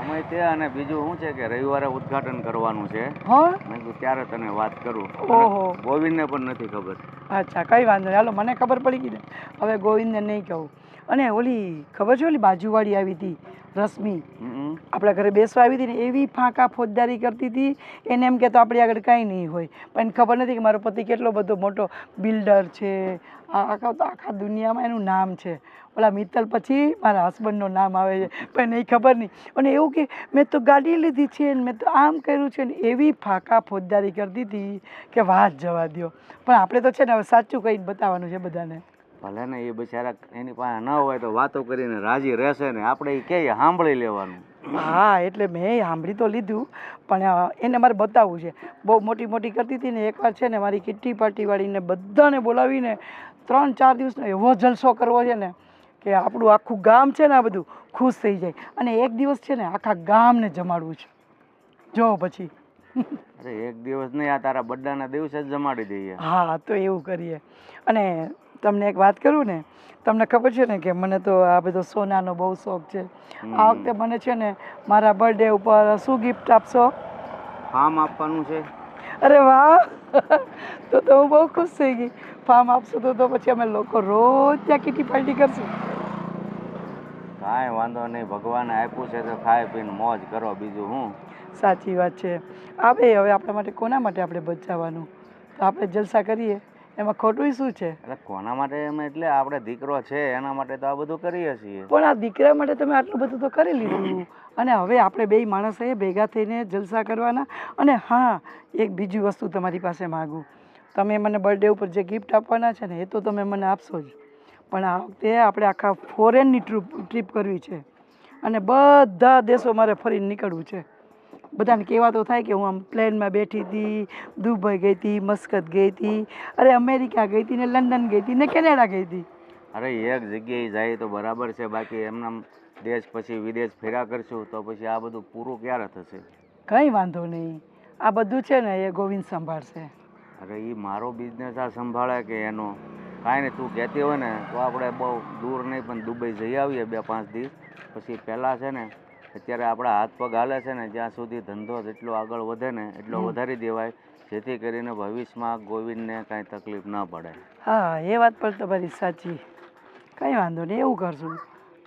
[SPEAKER 6] એમાંય તે અને બીજું શું છે કે રવિવારે ઉદ્ઘાટન કરવાનું છે.
[SPEAKER 2] હા,
[SPEAKER 6] મેં કીધું ત્યારે તને વાત કરું.
[SPEAKER 2] ઓહો,
[SPEAKER 6] ગોવિંદને પણ નથી ખબર.
[SPEAKER 2] અચ્છા, કંઈ વાંધો નહીં. હાલો, મને ખબર પડી ગઈ ને, હવે ગોવિંદને નહીં કહું. અને ઓલી ખબર છે ઓલી બાજુવાળી આવી હતી રશ્મિ, આપણા ઘરે બેસવા આવી હતી ને, એવી ફાંકા ફોજદારી કરતી હતી. એને એમ કે તો આપણી આગળ કાંઈ નહીં હોય, પણ એને ખબર નથી કે મારો પતિ કેટલો બધો મોટો બિલ્ડર છે. આખા દુનિયામાં એનું નામ છે. ઓલા મિત્તલ પછી મારા હસબન્ડનું નામ આવે છે, પણ એ ખબર નહીં. અને એવું કે મેં તો ગાડી લીધી છે ને મેં તો આમ કર્યું છે ને, એવી ફાંકા ફોજદારી કરતી હતી કે વાત જવા દો. પણ આપણે તો છે ને હવે સાચું કહીને બતાવવાનું છે બધાને.
[SPEAKER 6] ભલે ને એ બિચારા એની પાસે ન હોય તો વાતો કરીને રાજી રહેશે ને, આપણે એ કહીએ સાંભળી લેવાનું.
[SPEAKER 2] હા, એટલે મેં સાંભળી તો લીધું, પણ એને મારે બતાવવું છે. બહુ મોટી મોટી કરતી હતી ને, એકવાર છે ને મારી કિટ્ટી પાર્ટીવાળીને બધાને બોલાવીને 3-4 દિવસનો એવો જલસો કરવો છે ને કે આપણું આખું ગામ છે ને આ બધું ખુશ થઈ જાય. અને એક દિવસ છે ને આખા ગામને જમાડવું છે. જો પછી
[SPEAKER 6] અરે એક દિવસ નહીં, આ તારા બર્થડેના દિવસે જ જમાડી દઈએ.
[SPEAKER 2] હા, તો એવું કરીએ. અને તમને એક વાત કરું ને, તમને ખબર છે ને કે મને તો આ બધો સોનાનો બહુ શોખ છે. આ વખતે મને છે ને મારા બર્થડે ઉપર શું ગિફ્ટ આપશો?
[SPEAKER 6] ફાર્મ આપવાનું છે.
[SPEAKER 2] અરે વાહ, તો હું બહુ ખુશ થઈ ગઈ. ફાર્મ આપશો તો પછી અમે લોકો રોજ ત્યાં કિટી પાર્ટી કરશું.
[SPEAKER 6] કાંઈ વાંધો નહીં, ભગવાને આપ્યું છે તો ખાઈ પીને મોજ કરો, બીજું હું.
[SPEAKER 2] સાચી વાત છે. આવે હવે આપણા માટે કોના માટે આપણે બચાવવાનું? તો આપણે જલસા કરીએ, એમાં ખોટું શું છે?
[SPEAKER 6] એટલે કોના માટે એમ, એટલે આપણે દીકરો છે એના માટે તો આ બધું કરીએ છીએ.
[SPEAKER 2] પણ આ દીકરા માટે તમે આટલું બધું તો કરી લીધું, અને હવે આપણે બે માણસોએ ભેગા થઈને જલસા કરવાના. અને હા, એક બીજી વસ્તુ તમારી પાસે માગું. તમે મને બર્થડે ઉપર જે ગિફ્ટ આપવાના છે ને એ તો તમે મને આપશો જ, પણ આ વખતે આપણે આખા ફોરેનની ટ્રીપ કરવી છે, અને બધા દેશો મારે ફરીને નીકળવું છે. બધાને કહેવા તો થાય કે હું આમ પ્લેનમાં બેઠી હતી, દુબઈ ગઈ હતી, મસ્કત ગઈ હતી, અરે અમેરિકા ગઈ હતી ને લંડન ગઈ હતી ને કેનેડા ગઈ હતી.
[SPEAKER 6] અરે એક જગ્યાએ જાય તો બરાબર છે, બાકી એમના દેશ પછી વિદેશ ફેરા કરશું તો પછી આ બધું પૂરું ક્યારે થશે?
[SPEAKER 2] કંઈ વાંધો નહીં, આ બધું છે ને એ ગોવિંદ સંભાળશે.
[SPEAKER 6] અરે એ મારો બિઝનેસ આ સંભાળે કે એનો? કાંઈ નહીં, તું કહેતી હોય ને તો આપણે બહુ દૂર નહીં પણ દુબઈ જઈ આવીએ 2-5 દિવસ પછી. પહેલાં છે ને અત્યારે આપણા હાથ પગ હાલે છે ને, જ્યાં સુધી ધંધો જેટલો આગળ વધે ને એટલો વધારી દેવાય, જેથી કરીને ભવિષ્યમાં ગોવિંદને કાંઈ તકલીફ ન પડે.
[SPEAKER 2] હા, એ વાત પણ તમારી સાચી. કંઈ વાંધો નહીં, એવું કરશું.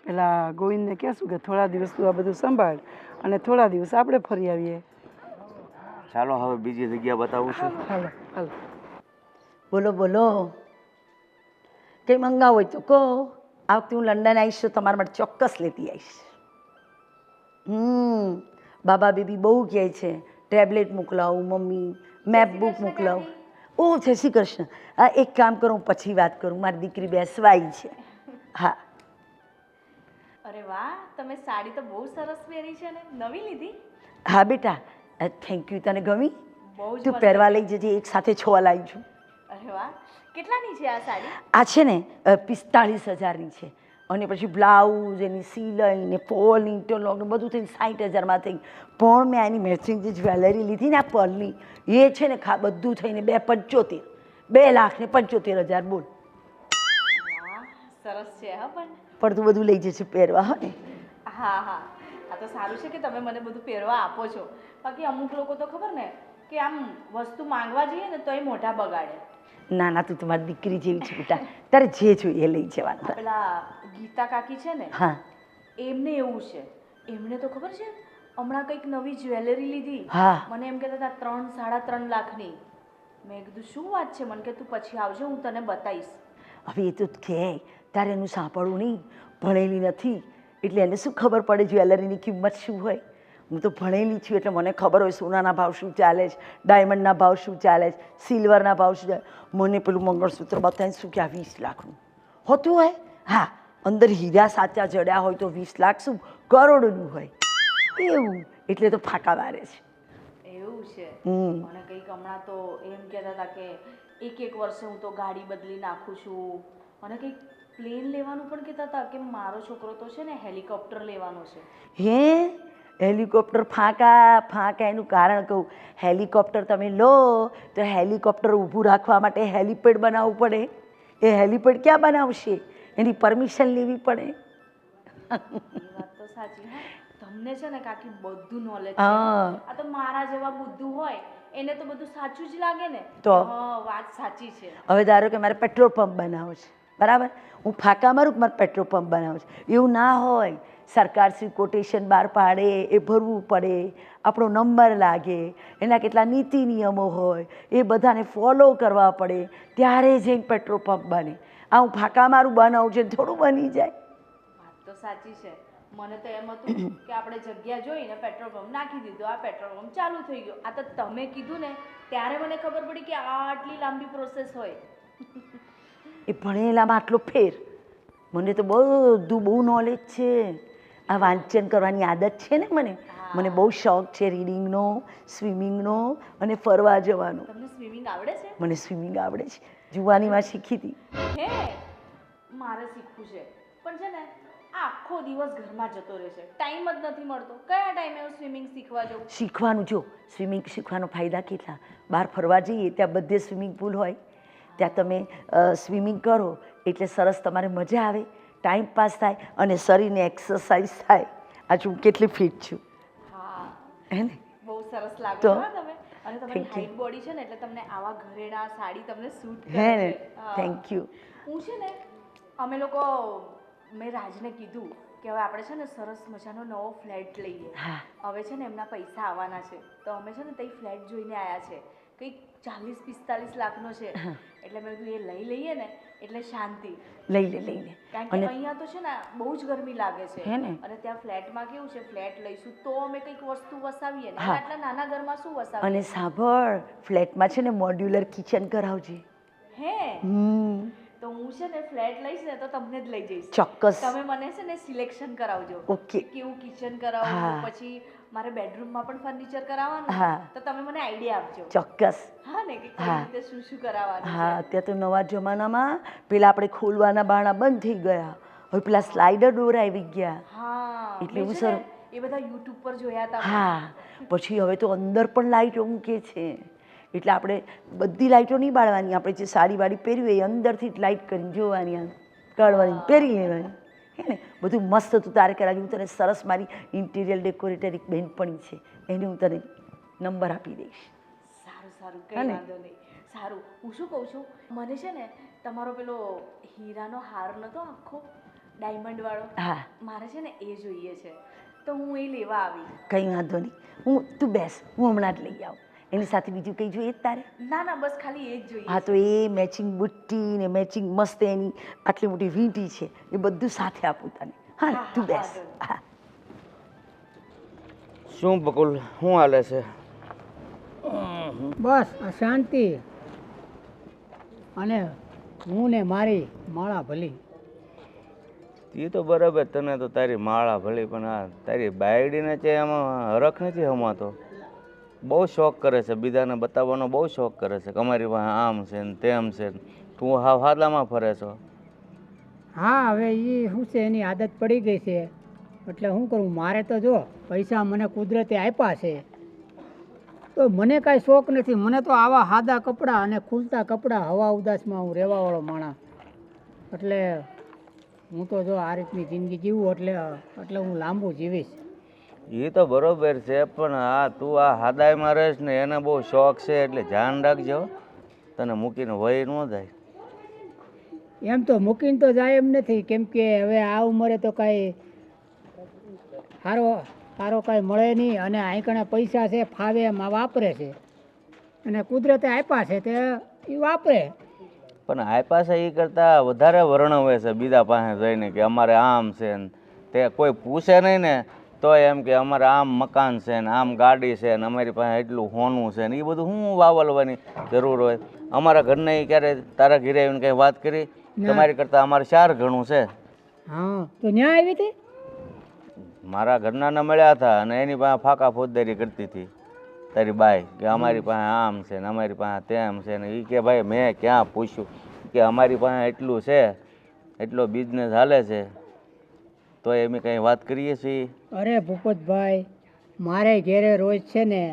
[SPEAKER 2] પેલા ગોવિંદને કહેશું કે થોડા દિવસ તું આ બધું સંભાળ અને થોડા દિવસ આપણે ફરી આવીએ.
[SPEAKER 6] ચાલો હવે બીજી જગ્યા બતાવું છું.
[SPEAKER 2] હાલો હાલો.
[SPEAKER 3] બોલો બોલો, કંઈ મંગાવું હોય તો કહો. આ વખતે હું લંડન આવીશ તો તમારા માટે ચોક્કસ લેતી આવીશ. બાબા બેબી બહુ કહે છે ટેબ્લેટ મોકલાવું મમ્મી, મેપ બુક મોકલાવું. ઓ જય શ્રી કૃષ્ણ. હા, એક કામ કરું, પછી વાત કરું, મારી દીકરી બેસવાઈ છે. હા.
[SPEAKER 1] અરે વાહ, તમે સાડી તો બહુ સરસ પહેરી છે ને, નવી લીધી?
[SPEAKER 3] હા બેટા, થેન્ક યુ. તને ગમી?
[SPEAKER 1] બહુ જ
[SPEAKER 3] તું
[SPEAKER 1] મસ્ત.
[SPEAKER 3] પહેરવા લઈ જજે, એક સાથે 6 લાવી છું.
[SPEAKER 1] અરે વાહ, કેટલાની છે આ સાડી?
[SPEAKER 3] આ છે ને 45,000ની છે, અને પછી બ્લાઉઝ, એની સિલાઈ ને ફોલ ઇન્ટરલોક ને બધું થઈને 60,000માં થઈ. પણ મેં આની મેચિંગ જે જ્વેલરી લીધી ને આ પર્લની, એ છે ને બધું થઈને 2,75,000, 2,75,000 બોલ.
[SPEAKER 1] વાહ, સરસ છે હા.
[SPEAKER 3] પણ તું બધું લઈ જશે પહેરવા, હા ને?
[SPEAKER 1] હા હા, આ તો સારું છે કે તમે મને બધું પહેરવા આપો છો. બાકી અમુક લોકો તો ખબર ને કે આમ વસ્તુ માંગવા જઈએ ને તો એ મોઢા બગાડે.
[SPEAKER 3] ના ના, તું તમારી દીકરી જેવી છે બેટા, તારે જે જોઈએ એ લઈ જવાનું.
[SPEAKER 1] પેલા ગીતા કાકી છે ને,
[SPEAKER 3] હા
[SPEAKER 1] એમને એવું છે, એમને તો ખબર છે હમણાં કંઈક નવી જ્વેલરી લીધી.
[SPEAKER 3] હા.
[SPEAKER 1] મને એમ કહેતા હતા 3-3.5 લાખની. મેં કીધું શું વાત છે? મને કે તું પછી આવજો, હું તને બતાવીશ.
[SPEAKER 3] હવે એ તો કહે, તારે એનું સાંભળવું નહીં. ભણેલી નથી એટલે એને શું ખબર પડે જ્વેલરીની કિંમત શું હોય? હું તો ભણેલી છું એટલે મને ખબર હોય સોનાના ભાવ શું ચાલે છે, ડાયમંડના ભાવ શું ચાલે છે, સિલ્વરના ભાવ શું ચાલે. મને પેલું મંગળસૂત્ર બતાવીને શું કે આ 20 લાખનું હોતું હોય. હા, અંદર હીરા સાચા જડ્યા હોય તો 20 લાખ શું કરોડનું હોય એવું. એટલે તો ફાંકા મારે છે.
[SPEAKER 1] એવું છે.
[SPEAKER 3] હમ.
[SPEAKER 1] અને કંઈક હમણાં તો એમ કહેતા હતા કે એક વર્ષે હું તો ગાડી બદલી નાખું છું. અને કંઈક પ્લેન લેવાનું પણ કહેતા હતા કે મારો છોકરો તો છે ને હેલિકોપ્ટર લેવાનો છે.
[SPEAKER 3] હે, હેલિકોપ્ટર ફાંકા ફાંકા. એનું કારણ કહું, હેલિકોપ્ટર તમે લો તો હેલિકોપ્ટર ઊભું રાખવા માટે હેલિપેડ બનાવવું પડે. એ હેલિપેડ ક્યાં બનાવશે? એની પરમિશન લેવી પડે.
[SPEAKER 1] એ વાત તો સાચી. હા, તમને છે ને કાકી બધું નોલેજ છે.
[SPEAKER 3] હા.
[SPEAKER 1] આ તો મારા જેવા બુદ્ધુ હોય એને તો બધું સાચું જ લાગે ને.
[SPEAKER 3] તો?
[SPEAKER 1] હા, વાત સાચી છે.
[SPEAKER 3] હવે ધારો કે મારે પેટ્રોલ પંપ બનાવવો છે, બરાબર? હું ફાંકા મારું કે મારે પેટ્રોલ પંપ બનાવવો છે, એવું ના હોય. સરકાર શ્રી કોટેશન બહાર પાડે, એ ભરવું પડે, આપણો નંબર લાગે, એના કેટલા નીતિ નિયમો હોય, એ બધાને ફોલો કરવા પડે, ત્યારે જઈને પેટ્રોલ પંપ બને. આ હું ફાંકા મારું બનાવું છે થોડું બની જાય.
[SPEAKER 1] વાત તો સાચી છે. મને તો એમ હતું કે આપણે જગ્યા જોઈને પેટ્રોલ પંપ નાખી દીધો, આ પેટ્રોલ પંપ ચાલુ થઈ ગયો. આ તો તમે કીધું ને ત્યારે મને ખબર પડી કે આ આટલી લાંબી પ્રોસેસ હોય.
[SPEAKER 3] એ ભણેલામાં આટલો ફેર. મને તો બધું બહુ નોલેજ છે. આ વાંચન કરવાની આદત છે ને મને બહુ શોખ છે રીડિંગનો, સ્વિમિંગનો અને ફરવા જવાનો.
[SPEAKER 1] તમને સ્વિમિંગ આવડે છે?
[SPEAKER 3] મને સ્વિમિંગ આવડે છે, જુવાનીમાં શીખી હતી.
[SPEAKER 1] હે, મારે શીખવું છે પણ છે ને આ આખો દિવસ ઘરમાં જતો રહે છે, ટાઈમ જ નથી મળતો. કયા ટાઈમે હું સ્વિમિંગ શીખવા જાઉં?
[SPEAKER 3] શીખવાનું, જો સ્વિમિંગ શીખવાનો ફાયદા કેટલા. બહાર ફરવા જઈએ ત્યાં બધે સ્વિમિંગ પુલ હોય, ત્યાં તમે સ્વિમિંગ કરો એટલે સરસ તમારે મજા આવે, ટાઈમ પાસ થાય અને શરીરને એક્સરસાઇઝ થાય. આજે હું કેટલી ફિટ છું,
[SPEAKER 1] હા,
[SPEAKER 3] હે ને?
[SPEAKER 1] બહુ સરસ લાગો
[SPEAKER 3] તો?
[SPEAKER 1] છો હા તમે. અને તમારી
[SPEAKER 3] Thank you.
[SPEAKER 1] હાઈટ બોડી છે ને એટલે તમને આવા ઘરેણા સાડી તમને સૂટ કરે
[SPEAKER 3] હે ને?
[SPEAKER 1] છે. હા.
[SPEAKER 3] Thank you.
[SPEAKER 1] હું છે ને અમે લોકો, મેં રાજને કીધું કે હવે આપણે છે ને સરસ મજાનો નવો ફ્લેટ લઈએ.
[SPEAKER 3] હા.
[SPEAKER 1] હવે છે ને એમના પૈસા આવવાના છે તો અમે છે ને તઈ ફ્લેટ જોઈને આવ્યા છે. કંઈક 40-45 લાખનો છે એટલે મેં કીધું એ લઈ લઈએ ને એટલે શાંતિ.
[SPEAKER 3] લઈ લે
[SPEAKER 1] કારણ કે અહીંયા તો છે ને બહુ જ ગરમી લાગે છે
[SPEAKER 3] હે ને?
[SPEAKER 1] અને ત્યાં ફ્લેટમાં કેવું છે, ફ્લેટ લઈશું તો અમે કંઈક વસ્તુ વસાવીએ ને
[SPEAKER 3] હા.
[SPEAKER 1] આટલા નાના ઘરમાં શું વસાવીએ.
[SPEAKER 3] અને સાંભળ, ફ્લેટમાં છે ને મોડ્યુલર કિચન કરાવજે.
[SPEAKER 1] હે
[SPEAKER 3] હમ
[SPEAKER 1] તો હું છે ને ફ્લેટ લઈશ ને તો તમને જ લઈ જઈશ.
[SPEAKER 3] ચોક્કસ.
[SPEAKER 1] તમે મને છે ને સિલેક્શન કરાવજો.
[SPEAKER 3] ઓકે.
[SPEAKER 1] કેવું કિચન કરાવવું,
[SPEAKER 3] હા.
[SPEAKER 1] પછી મારે બેડરૂમમાં પણ ફર્નિચર કરાવવાનું
[SPEAKER 3] હા.
[SPEAKER 1] તો તમે મને આઈડિયા આપજો.
[SPEAKER 3] ચોક્કસ.
[SPEAKER 1] હા ને કે કઈ
[SPEAKER 3] હા.
[SPEAKER 1] રીતે શું શું કરાવવાનું
[SPEAKER 3] હા,
[SPEAKER 1] છે.
[SPEAKER 3] અત્યારે તો નવા જમાનામાં પેલા આપણે ખોલવાના બારણા બંધ થઈ ગયા, હવે પેલા સ્લાઇડર ડોર આવી ગયા.
[SPEAKER 1] હા
[SPEAKER 3] એટલે
[SPEAKER 1] મેં
[SPEAKER 3] એવું
[SPEAKER 1] છે ને
[SPEAKER 3] સર-
[SPEAKER 1] એ બધા યુટ્યુબ પર જોયા હતા.
[SPEAKER 3] હા, પછી હવે તો અંદર પણ લાઇટો મૂકે છે, એટલે આપણે બધી લાઇટો નહીં બાળવાની, આપણે જે સાડી વાડી પહેરવી હોય એ અંદરથી જ લાઇટ કરીને જોવાની, આમ કાઢવાની, પહેરી લેવાની. હે ને? બધું મસ્ત તું તારે કરાવી. હું તને સરસ મારી ઇન્ટિરિયર ડેકોરેટર એક બહેનપણી છે, એને હું તને નંબર આપી દઈશ.
[SPEAKER 1] સારું સારું
[SPEAKER 3] હા
[SPEAKER 1] કઈ
[SPEAKER 3] ને?
[SPEAKER 1] વાંધો નહીં. સારું, હું શું કહું છું, મને છે ને તમારો પેલો હીરાનો હાર નતો આખો ડાયમંડ વાળો,
[SPEAKER 3] હા,
[SPEAKER 1] મારે છે ને એ જોઈએ છે તો હું એ લેવા આવી.
[SPEAKER 3] કંઈ વાંધો નહીં, તું બેસ, હું હમણાં જ લઈ આવું. એની સાથે બીજું કંઈ જોઈએ જ તારે?
[SPEAKER 1] ના ના બસ ખાલી એ જ જોઈએ.
[SPEAKER 3] હા, તો એ મેચિંગ બુટ્ટી ને મેચિંગ મસ્ત એની આટલી મોટી વીંટી છે, એ બધું સાથે આપું તને. હા,
[SPEAKER 1] હા,
[SPEAKER 3] તું
[SPEAKER 1] હા,
[SPEAKER 3] બેસ.
[SPEAKER 1] વાંધો
[SPEAKER 3] હા.
[SPEAKER 6] શું બકુલ, શું હાલે છે?
[SPEAKER 4] બસ આ શાંતિ. અને હું ને મારી માળા ભલી.
[SPEAKER 6] એ તો બરાબર, તને તો તારી માળા ભલી, પણ આ તારી બાયડીને છે એમાં હરખ નથી હમાતો. બહુ શોખ કરે છે, બીજાને બતાવવાનો બહુ શોખ કરે છે કે અમારી પાસે આમ છે ને તેમ છે ને. તું હાવ હાદામાં ફરે છો.
[SPEAKER 4] હા, હવે એ શું છે, એની આદત પડી ગઈ છે એટલે શું કરું. મારે તો જો પૈસા મને કુદરતે આપ્યા છે તો મને કાંઈ શોખ નથી. મને તો આવા સાદા કપડાં અને ખુલતા કપડાં, હવા ઉદાસમાં હું રહેવાવાળો માણસ, એટલે હું તો જો આ રીતની જિંદગી જીવું એટલે હું લાંબુ જીવીશ.
[SPEAKER 6] એ તો બરોબર છે, પણ આ તું આ હાદાઈમાં રહીશ ને એને બહુ શોખ છે એટલે ધ્યાન રાખજો, તને મૂકીને વહી ન જાય.
[SPEAKER 4] એમ તો મૂકીને તો જાય એમ નથી, કેમ કે હવે આ ઉંમરે તો કાંઈ સારો કાંઈ મળે નહીં, અને આંકણે પૈસા છે ફાવે એમાં વાપરે છે, અને કુદરતે આપ્યા છે તે એ વાપરે.
[SPEAKER 6] પણ આપ્યા છે એ કરતાં વધારે વર્ણવે છે બીજા પાસે જઈને કે અમારે આમ છે ને તે. કોઈ પૂછે નહીં ને તો એમ કે અમારે આમ મકાન છે ને આમ ગાડી છે ને અમારી પાસે એટલું હોનું છે ને. એ બધું શું વાવલવાની જરૂર હોય? અમારા ઘરને ઈ ક્યારે તારા ઘરે આવીને કંઈ વાત કરી? તમારી કરતાં અમારે 4 ગણું છે.
[SPEAKER 4] હા, તો ન્યા આવી હતી.
[SPEAKER 6] મારા ઘરનાને મળ્યા હતા અને એની પાસે ફાંકા ફોજદારી કરતી હતી તારી બાઈ કે અમારી પાસે આમ છે ને અમારી પાસે તેમ છે ને. એ કે ભાઈ મેં ક્યાં પૂછ્યું કે અમારી પાસે એટલું છે, એટલો બિઝનેસ હાલે છે, તો એમ કંઈ વાત કરીએ છીએ.
[SPEAKER 4] અરે ભૂપતભાઈ, મારે ઘેરે રોજ છે ને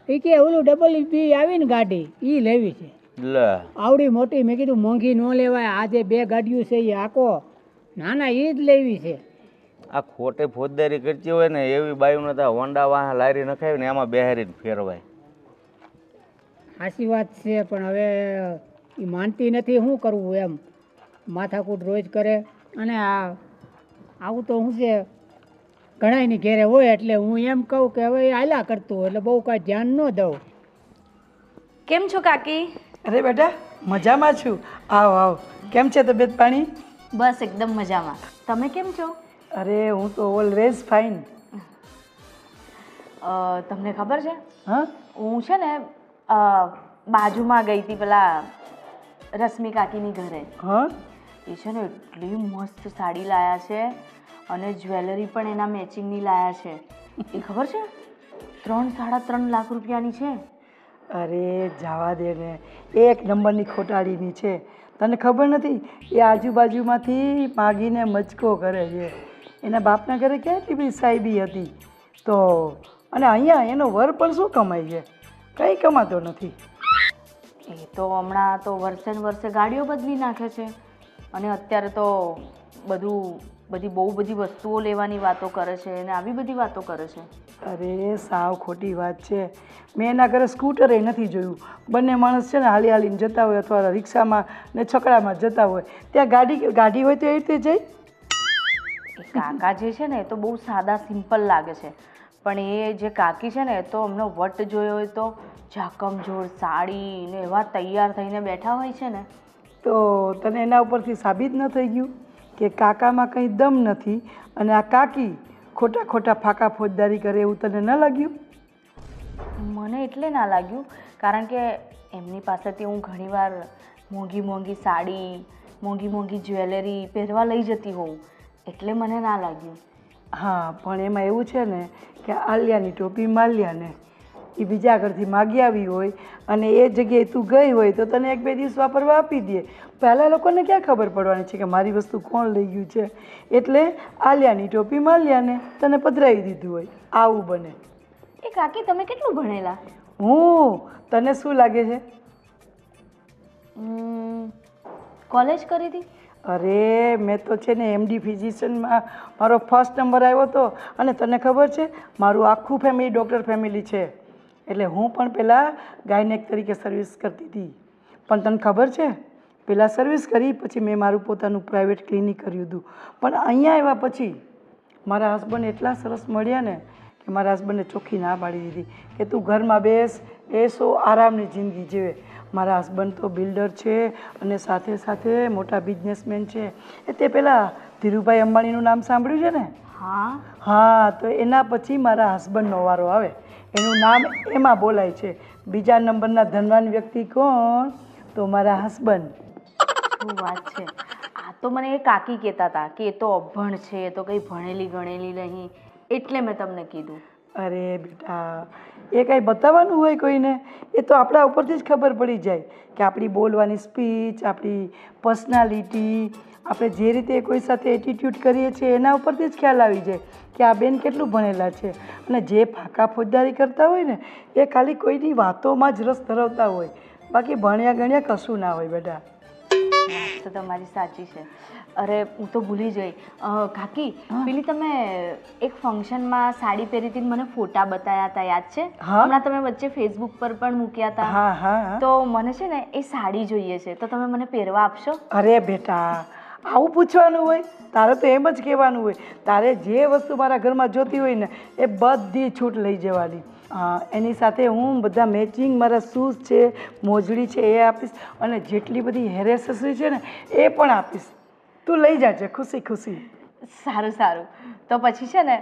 [SPEAKER 4] એ કે ઓલું WB આવીને ગાડી એ લેવી છે,
[SPEAKER 6] લે
[SPEAKER 4] આવડી મોટી. મેં કીધું મોંઘી ન લેવાય, આ જે 2 ગાડીઓ છે એ આખો ના એ જ લેવી છે.
[SPEAKER 6] આ ખોટે ફોજદારી કરતી હોય ને એવી બાયુને તો હોન્ડા વાહ લારી નખાવી ને એમાં બેહારીને ફેરવાય.
[SPEAKER 4] સાચી વાત છે, પણ હવે એ માનતી નથી, શું કરવું એમ. માથાકૂટ રોજ કરે, અને આવું તો શું છે ઘણાયની ઘેરે હોય, એટલે હું એમ કહું કે હવે એ હાલ્યા કરતું હોય એટલે બહુ કાંઈ ધ્યાન ન દઉં.
[SPEAKER 1] કેમ છો કાકી?
[SPEAKER 2] અરે બેટા, મજામાં છું. આવ આવ. કેમ છે તબિયત પાણી?
[SPEAKER 1] બસ એકદમ મજામાં. તમે કેમ છો?
[SPEAKER 2] અરે હું તો ઓલવેઝ ફાઇન.
[SPEAKER 1] તમને ખબર છે,
[SPEAKER 2] હા,
[SPEAKER 1] હું છે ને બાજુમાં ગઈ હતી પેલા રશ્મિ કાકીની ઘરે.
[SPEAKER 2] હા,
[SPEAKER 1] એ છે ને એટલી મસ્ત સાડી લાયા છે અને જ્વેલરી પણ એના મેચિંગની લાયા છે. એ ખબર છે 3-3.5 લાખ રૂપિયાની છે.
[SPEAKER 2] અરે જવા દે ને, 1 નંબરની ખોટાડીની છે. તને ખબર નથી એ આજુબાજુમાંથી માગીને મચકો કરે છે. એના બાપના ઘરે કેટલી બધી સાહેબી હતી તો, અને અહીંયા એનો વર પણ શું કમાય છે? કંઈ કમાતો નથી.
[SPEAKER 1] એ તો હમણાં તો વર્ષે ને વર્ષે ગાડીઓ બદલી નાખે છે, અને અત્યારે તો બહુ બધી વસ્તુઓ લેવાની વાતો કરે છે અને આવી બધી વાતો કરે છે.
[SPEAKER 2] અરે સાવ ખોટી વાત છે. મેં એના ઘરે સ્કૂટર એ નથી જોયું. બંને માણસ છે ને હાલી હાલીને જતા હોય અથવા રિક્ષામાં ને છકડામાં જતા હોય. ત્યાં ગાડી હોય તો એ રીતે જઈ.
[SPEAKER 1] એ કાકા જે છે ને એ તો બહુ સાદા સિમ્પલ લાગે છે, પણ એ જે કાકી છે ને એ તો એમનો વટ જોયો હોય તો ઝાકમઝોળ સાડી ને એવા તૈયાર થઈને બેઠા હોય છે ને.
[SPEAKER 2] તો તને એના ઉપરથી સાબિત ન થઈ ગયું કે કાકામાં કંઈ દમ નથી અને આ કાકી ખોટા ખોટા ફાકા ફોજદારી કરે એવું તને ન લાગ્યું?
[SPEAKER 1] મને એટલે ના લાગ્યું કારણ કે એમની પાસેથી હું ઘણીવાર મોંઘી મોંઘી સાડી મોંઘી મોંઘી જ્વેલરી પહેરવા લઈ જતી હોઉં એટલે મને ના લાગ્યું.
[SPEAKER 2] હા, પણ એમાં એવું છે ને કે આલિયાની ટોપી માલ્યાને એ બીજા ઘરથી માગી આવી હોય અને એ જગ્યાએ તું ગઈ હોય તો તને 1-2 દિવસ વાપરવા આપી દે. પહેલાં લોકોને ક્યાં ખબર પડવાની છે કે મારી વસ્તુ કોણ લઈ ગયું છે? એટલે આલિયાની ટોપી માલ્યાને તને પધરાવી દીધું હોય, આવું બને.
[SPEAKER 1] એ કાકી તમે કેટલું ભણેલા?
[SPEAKER 2] તને શું લાગે છે?
[SPEAKER 1] કોલેજ કરી હતી?
[SPEAKER 2] અરે મેં તો છે ને MD ફિઝિશિયનમાં મારો ફર્સ્ટ નંબર આવ્યો હતો અને તને ખબર છે મારું આખું ફેમિલી ડૉક્ટર ફેમિલી છે એટલે હું પણ પહેલાં ગાયનેક તરીકે સર્વિસ કરતી હતી. પણ તને ખબર છે પહેલાં સર્વિસ કરી પછી મેં મારું પોતાનું પ્રાઇવેટ ક્લિનિક કર્યું હતું. પણ અહીંયા આવ્યા પછી મારા હસબન્ડ એટલા સરસ મળ્યા ને કે મારા હસબન્ડે ચોખ્ખી ના પાડી દીધી કે તું ઘરમાં બેસ, એસો આરામની જિંદગી જીવે. મારા હસબન્ડ તો બિલ્ડર છે અને સાથે સાથે મોટા બિઝનેસમેન છે. તે પહેલાં ધીરુભાઈ અંબાણીનું નામ સાંભળ્યું છે ને? હા, તો એના પછી મારા હસબન્ડનો વારો આવે. એનું નામ એમાં બોલાય છે. બીજા નંબરના ધનવાન વ્યક્તિ કોણ? તો મારા હસબન્ડ.
[SPEAKER 1] શું વાત છે! આ તો મને એ કાકી કહેતા હતા કે એ તો અભણ છે, એ તો કંઈ ભણેલી ગણેલી નહીં એટલે મેં તમને કીધું.
[SPEAKER 2] અરે બેટા, એ કાંઈ બતાવવાનું હોય કોઈને? એ તો આપણા ઉપરથી જ ખબર પડી જાય કે આપણી બોલવાની સ્પીચ, આપણી પર્સનાલિટી, આપણે જે રીતે કોઈ સાથે એટીટ્યૂડ કરીએ છીએ એના ઉપરથી જ ખ્યાલ આવી જાય કે આ બેન કેટલું ભણેલા છે. અને જે ફાંકા ફોજદારી કરતા હોય ને એ ખાલી કોઈની વાતોમાં જ રસ ધરાવતા હોય, બાકી ભણ્યા ગણ્યા કશું ના હોય બેટા.
[SPEAKER 1] વાત તો તમારી સાચી છે. અરે હું તો ભૂલી જઈ કાકી, પેલી તમે એક ફંક્શનમાં સાડી પહેરી હતી મને ફોટા બતાવ્યા હતા, યાદ છે? હમણાં તમે વચ્ચે ફેસબુક પર પણ મૂક્યા હતા.
[SPEAKER 2] હા.
[SPEAKER 1] તો મને છે ને એ સાડી જોઈએ છે, તો તમે મને પહેરવા આપશો?
[SPEAKER 2] અરે બેટા, આવું પૂછવાનું હોય? તારે તો એમ જ કહેવાનું હોય, તારે જે વસ્તુ મારા ઘરમાં જોતી હોય ને એ બધી છૂટ લઈ જવાની. એની સાથે હું બધા મેચિંગ મારા શૂઝ છે, મોજડી છે એ આપીશ અને જેટલી બધી હેર એસેસરી છે ને એ પણ આપીશ. તું લઈ જાજે ખુશી ખુશી.
[SPEAKER 1] સારું. તો પછી છે ને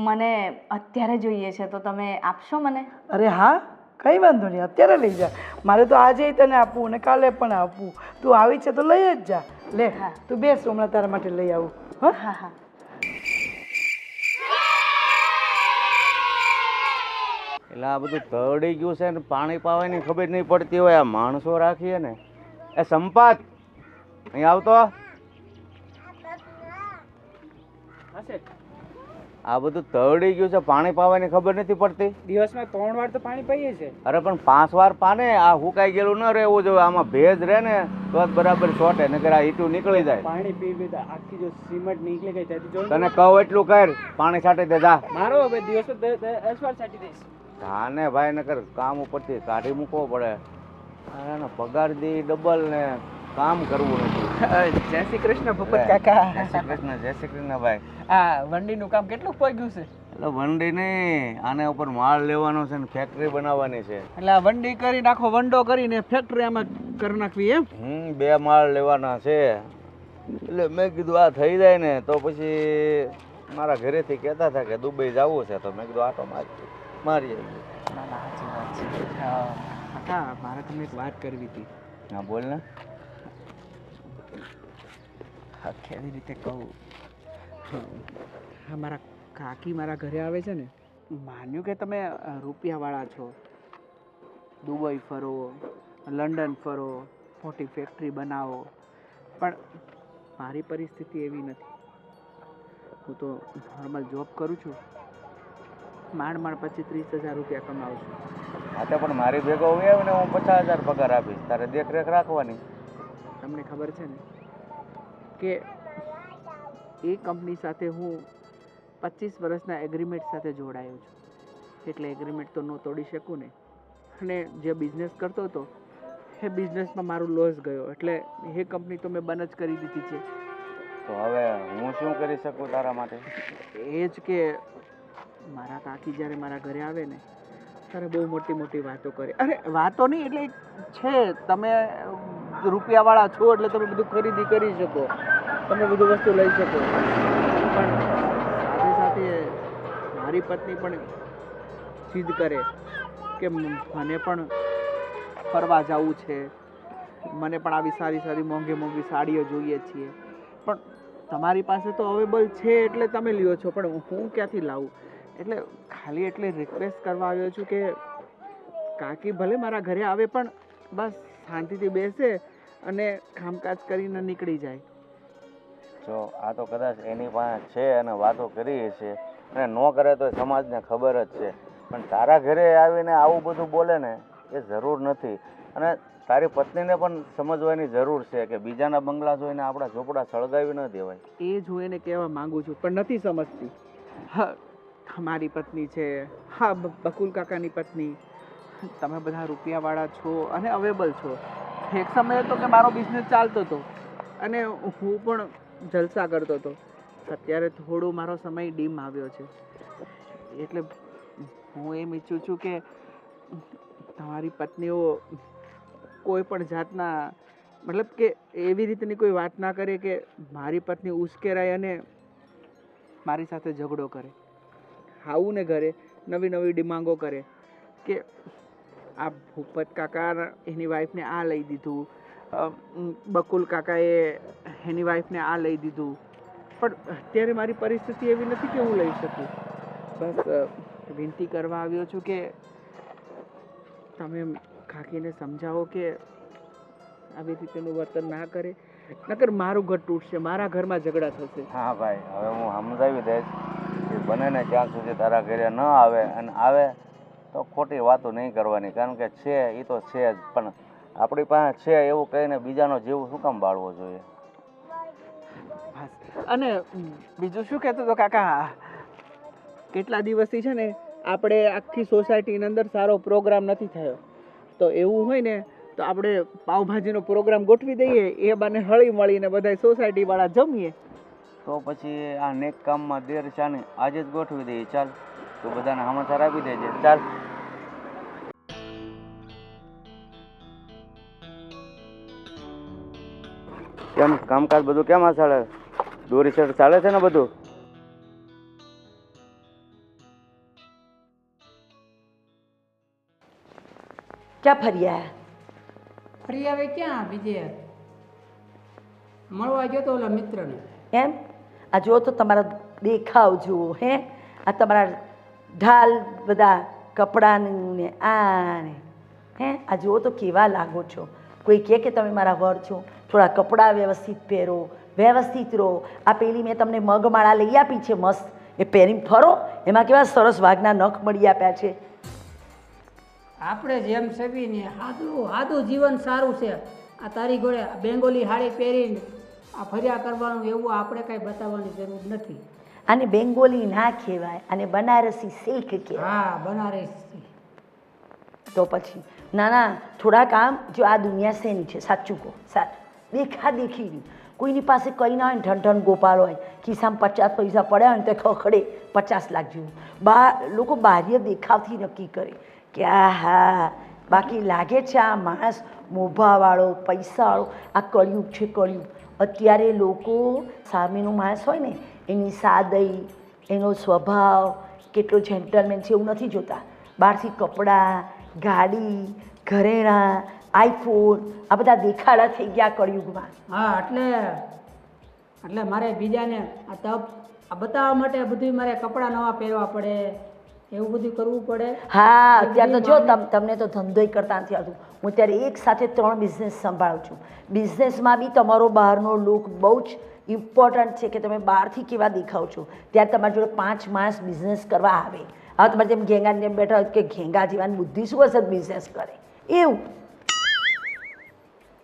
[SPEAKER 1] મને અત્યારે જોઈએ છે તો તમે આપશો મને?
[SPEAKER 2] અરે હા, કંઈ વાંધો નહીં, અત્યારે લઈ જા. મારે તો આજે તને આપવું ને કાલે પણ આપવું. તું આવી છે તો લઈ જ જા. લે તું બેસ, હમણાં તારા માટે લઈ આવું.
[SPEAKER 1] હા.
[SPEAKER 6] એટલે આ બધું તળી ગયું છે ને પાણી પાવાની ખબર નહીં પડતી હોય. આ માણસો રાખીએ ને. એ સંપાત અહીં આવતો. આ બધું તળી ગયું છે, પાણી પાવાની ખબર નથી પડતી.
[SPEAKER 5] દિવસમાં 3 વાર તો પાણી પીએ છે.
[SPEAKER 6] અરે પણ 5 વાર પાને આ હુકાઈ ગયેલું ન રહેવું જોઈએ. આમાં ભેજ રહે ને તો જ બરાબર છોટે, નકર આ ઈટું નીકળી જાય.
[SPEAKER 5] પાણી પી આખી જો સિમેન્ટ નીકળી ગઈ ત્યાંથી જો.
[SPEAKER 6] તને કહું એટલું કર, પાણી છાંટી દે જા.
[SPEAKER 5] મારો હવે દિવસમાં 10 વાર છાંટી દઈશ.
[SPEAKER 6] હા ને ભાઈ, નકર કામ ઉપરથી કાઢી મૂકવો પડે. અરે પગાર દી ડબલ ને કામ કરવું નથી.
[SPEAKER 5] જય શ્રી કૃષ્ણ ભૂપત કાકા.
[SPEAKER 6] જય શ્રી કૃષ્ણ ભાઈ.
[SPEAKER 5] આ વંડીનું કામ કેટલું પગ્યું છે?
[SPEAKER 6] એટલે વંડી નહીં, આને ઉપર માલ લેવાનો છે ને ફેક્ટરી બનાવવાની છે.
[SPEAKER 5] એટલે આ વંડી કરી નાખો, વંડો કરીને ફેક્ટરી આમાં કરી નાખવી એમ?
[SPEAKER 6] 2 માળ લેવાના છે. એટલે મેં કીધું આ થઈ જાય ને તો પછી મારા ઘરેથી કહેતા હતા કે દુબઈ જવું છે, તો મેં કીધું આટો મારી આવી.
[SPEAKER 5] ના સાચી વાત છે. કાકા મારે તમને એક વાત કરવી હતી.
[SPEAKER 6] હા બોલ ને.
[SPEAKER 5] હા કેવી રીતે કહું? હા, મારા કાકી મારા ઘરે આવે છે ને, માન્યું કે તમે રૂપિયાવાળા છો, દુબઈ ફરો, લંડન ફરો, મોટી ફેક્ટરી બનાવો, પણ મારી પરિસ્થિતિ એવી નથી. હું તો નોર્મલ જોબ કરું છું, માંડ 25-30 હજાર રૂપિયા કમાવું છું.
[SPEAKER 6] હા તો પણ મારી ભેગો હોય ને હું 50,000 પગાર આપીશ, તારે દેખરેખ રાખવાની.
[SPEAKER 5] તમને ખબર છે ને કે એ કંપની સાથે હું 25 વર્ષના એગ્રીમેન્ટ સાથે જોડાયો છું, એટલે એગ્રીમેન્ટ તો ન તોડી શકું ને. અને જે બિઝનેસ કરતો હતો એ બિઝનેસમાં મારું લોસ ગયો, એટલે એ કંપની તો મેં બંધ જ કરી દીધી છે.
[SPEAKER 6] તો હવે હું શું કરી શકું તારા માટે?
[SPEAKER 5] એ જ કે મારા કાકી જ્યારે મારા ઘરે આવે ને તારે બહુ મોટી મોટી વાતો કરી. અરે વાતો નહીં, એટલે છે તમે રૂપિયાવાળા છો એટલે તમે બધું ખરીદી કરી શકો, તમે બધું વસ્તુ લઈ શકો. પણ સાથે સાથે મારી પત્ની પણ જીદ કરે કે મને પણ ફરવા જવું છે, મને પણ આવી સારી સારી મોંઘી મોંઘી સાડીઓ જોઈએ છીએ. પણ તમારી પાસે તો અવેલેબલ છે એટલે તમે લ્યો છો, પણ હું ક્યાંથી લાવું? એટલે ખાલી એટલી રિક્વેસ્ટ કરવા આવ્યો છું કે કાકી ભલે મારા ઘરે આવે પણ બસ શાંતિથી બેસે અને કામકાજ કરીને નીકળી જાય.
[SPEAKER 6] જો આ તો કદાચ એની પાસે છે અને વાતો કરી છે અને ન કરે તો સમાજને ખબર જ છે, પણ તારા ઘરે આવીને આવું બધું બોલે ને એ જરૂર નથી. અને તારી પત્નીને પણ સમજવાની જરૂર છે કે બીજાના બંગલા જોઈને આપણા ઝૂંપડા સળગાવી ન દેવાય.
[SPEAKER 5] એ જ હું એને કહેવા માંગુ છું પણ નથી સમજતી. હા, મારી પત્ની છે, હા બકુલ કાકાની પત્ની, તમે બધા રૂપિયાવાળા છો અને અવેલેબલ છો. એક સમય હતો કે મારો બિઝનેસ ચાલતો હતો અને હું પણ જલસા કરતો હતો. અત્યારે થોડો મારો સમય ડીમ આવ્યો છે, એટલે હું એમ ઈચ્છું છું કે તમારી પત્નીઓ કોઈ પણ જાતના મતલબ કે એવી રીતની કોઈ વાત ના કરે કે મારી પત્ની ઉશ્કેરાય અને મારી સાથે ઝઘડો કરે. આવું ને ઘરે નવી નવી ડિમાન્ડો કરે કે આ ભૂપત કાકા એની વાઈફને આ લઈ દીધું, બકુલ કાકાએ એની વાઈફને આ લઈ દીધું. પણ અત્યારે મારી પરિસ્થિતિ એવી નથી કે હું લઈ શકું. બસ વિનંતી કરવા આવ્યો છું કે તમે કાકીને સમજાવો કે આવી રીતેનું વર્તન ના કરે, નકર મારું ઘર તૂટશે, મારા ઘરમાં ઝઘડા થશે.
[SPEAKER 6] હા ભાઈ, હવે હું સમજાવી દઈશ કે બને ને ત્યાં સુધી તારા ઘરે ન આવે, અને આવે તો ખોટી વાતો નહીં કરવાની, કારણ કે છે એ તો છે જ, પણ આપણી પાસે છે એવું કહીને બીજાનો જીવ શું કામ બાળવો જોઈએ?
[SPEAKER 5] બસ. અને બીજું શું કહેતો હતો કાકા, કેટલા દિવસથી છે ને આપણે આખી સોસાયટીની અંદર સારો પ્રોગ્રામ નથી થયો, તો એવું હોય ને તો આપણે પાવભાજીનો પ્રોગ્રામ ગોઠવી દઈએ, એ બાને હળી મળીને બધા સોસાયટી વાળા જમીએ.
[SPEAKER 6] તો પછી આ નેક કામમાં દેર ચાને આજે જ ગોઠવી દઈએ. ચાલ, તું બધાને સમાચાર આપી દેજે. ચાલ. કેમ કામકાજ બધું કેમ આ ચાલે? દોરી સેટ ચાલે છે ને બધું?
[SPEAKER 3] ક્યાં ફરી આયા?
[SPEAKER 4] ફરી આવે ક્યાં? બીજે મળવા ગયો તો ઓલા મિત્રને.
[SPEAKER 3] એમ? આ જુઓ તો તમારા દેખાવ જુઓ, હે આ તમારા ઢાલ બધા કપડાનું ને આ ને, હે આ જુઓ તો કેવા લાગો છો. કોઈ કહે કે તમે મારા વર છો? થોડા કપડાં વ્યવસ્થિત પહેરો, વ્યવસ્થિત રહો. આ પેલી મેં તમને મગમાળા લઈ આપી છે મસ્ત, એ પહેરીને ફરો. એમાં કેવા સરસ વાઘના નખ મળી આપ્યા છે.
[SPEAKER 4] આપણે જેમ સવીને સાદું જીવન સારું છે. આ તારી ઘોડે બેંગોલી સાડી પહેરીને આ ફર્યા કરવાનું એવું આપણે કાંઈ બતાવવાની જરૂર નથી.
[SPEAKER 3] આને બેંગોલી ના કહેવાય, આને બનારસી સિલ્ક કહેવાય.
[SPEAKER 4] હા, બનારસી.
[SPEAKER 3] તો પછી ના ના, થોડાક આમ જો આ દુનિયા શેની છે સાચું કહો, સાચું દેખા દેખીની. કોઈની પાસે કંઈ ના હોય ને ઠન ગોપાલ હોય, ખિસ્સામાં 50 પૈસા પડ્યા હોય ને તો ખખડે 50 લાખ જેવું. લોકો બાહ્ય દેખાવથી નક્કી કરે કે આ હા, બાકી લાગે છે આ માણસ મોભાવાળો, પૈસાવાળો. આ કળિયુગ છે, કળિયુગ. અત્યારે લોકો સામેનો માણસ હોય ને એની સાદઈ, એનો સ્વભાવ કેટલો જેન્ટલમેન છે એવું નથી જોતા. બહારથી કપડાં, ગાડી, ઘરેણાં, આઈફોન આ બધા દેખાડા થઈ ગયા કળિયુગમાં.
[SPEAKER 4] હા, એટલે મારે બીજાને આ બતાવવા માટે બધું મારે કપડાં નવા પહેરવા પડે, એવું બધું કરવું પડે.
[SPEAKER 3] હા, અત્યારે તો જો તમને તો ધંધોય કરતા નથી આવતું. હું અત્યારે એક સાથે 3 બિઝનેસ સંભાળું છું. બિઝનેસમાં બી તમારો બહારનો લુક બહુ જ ઇમ્પોર્ટન્ટ છે કે તમે બહારથી કેવા દેખાવ છો. ત્યારે તમારી જોડે 5 માણસ બિઝનેસ કરવા આવે. હવે તમારે જેમ ઘેંગા જેમ બેઠા હોય કે ઘેંગા જીવાની બુદ્ધિ શું હશે બિઝનેસ કરે એવું.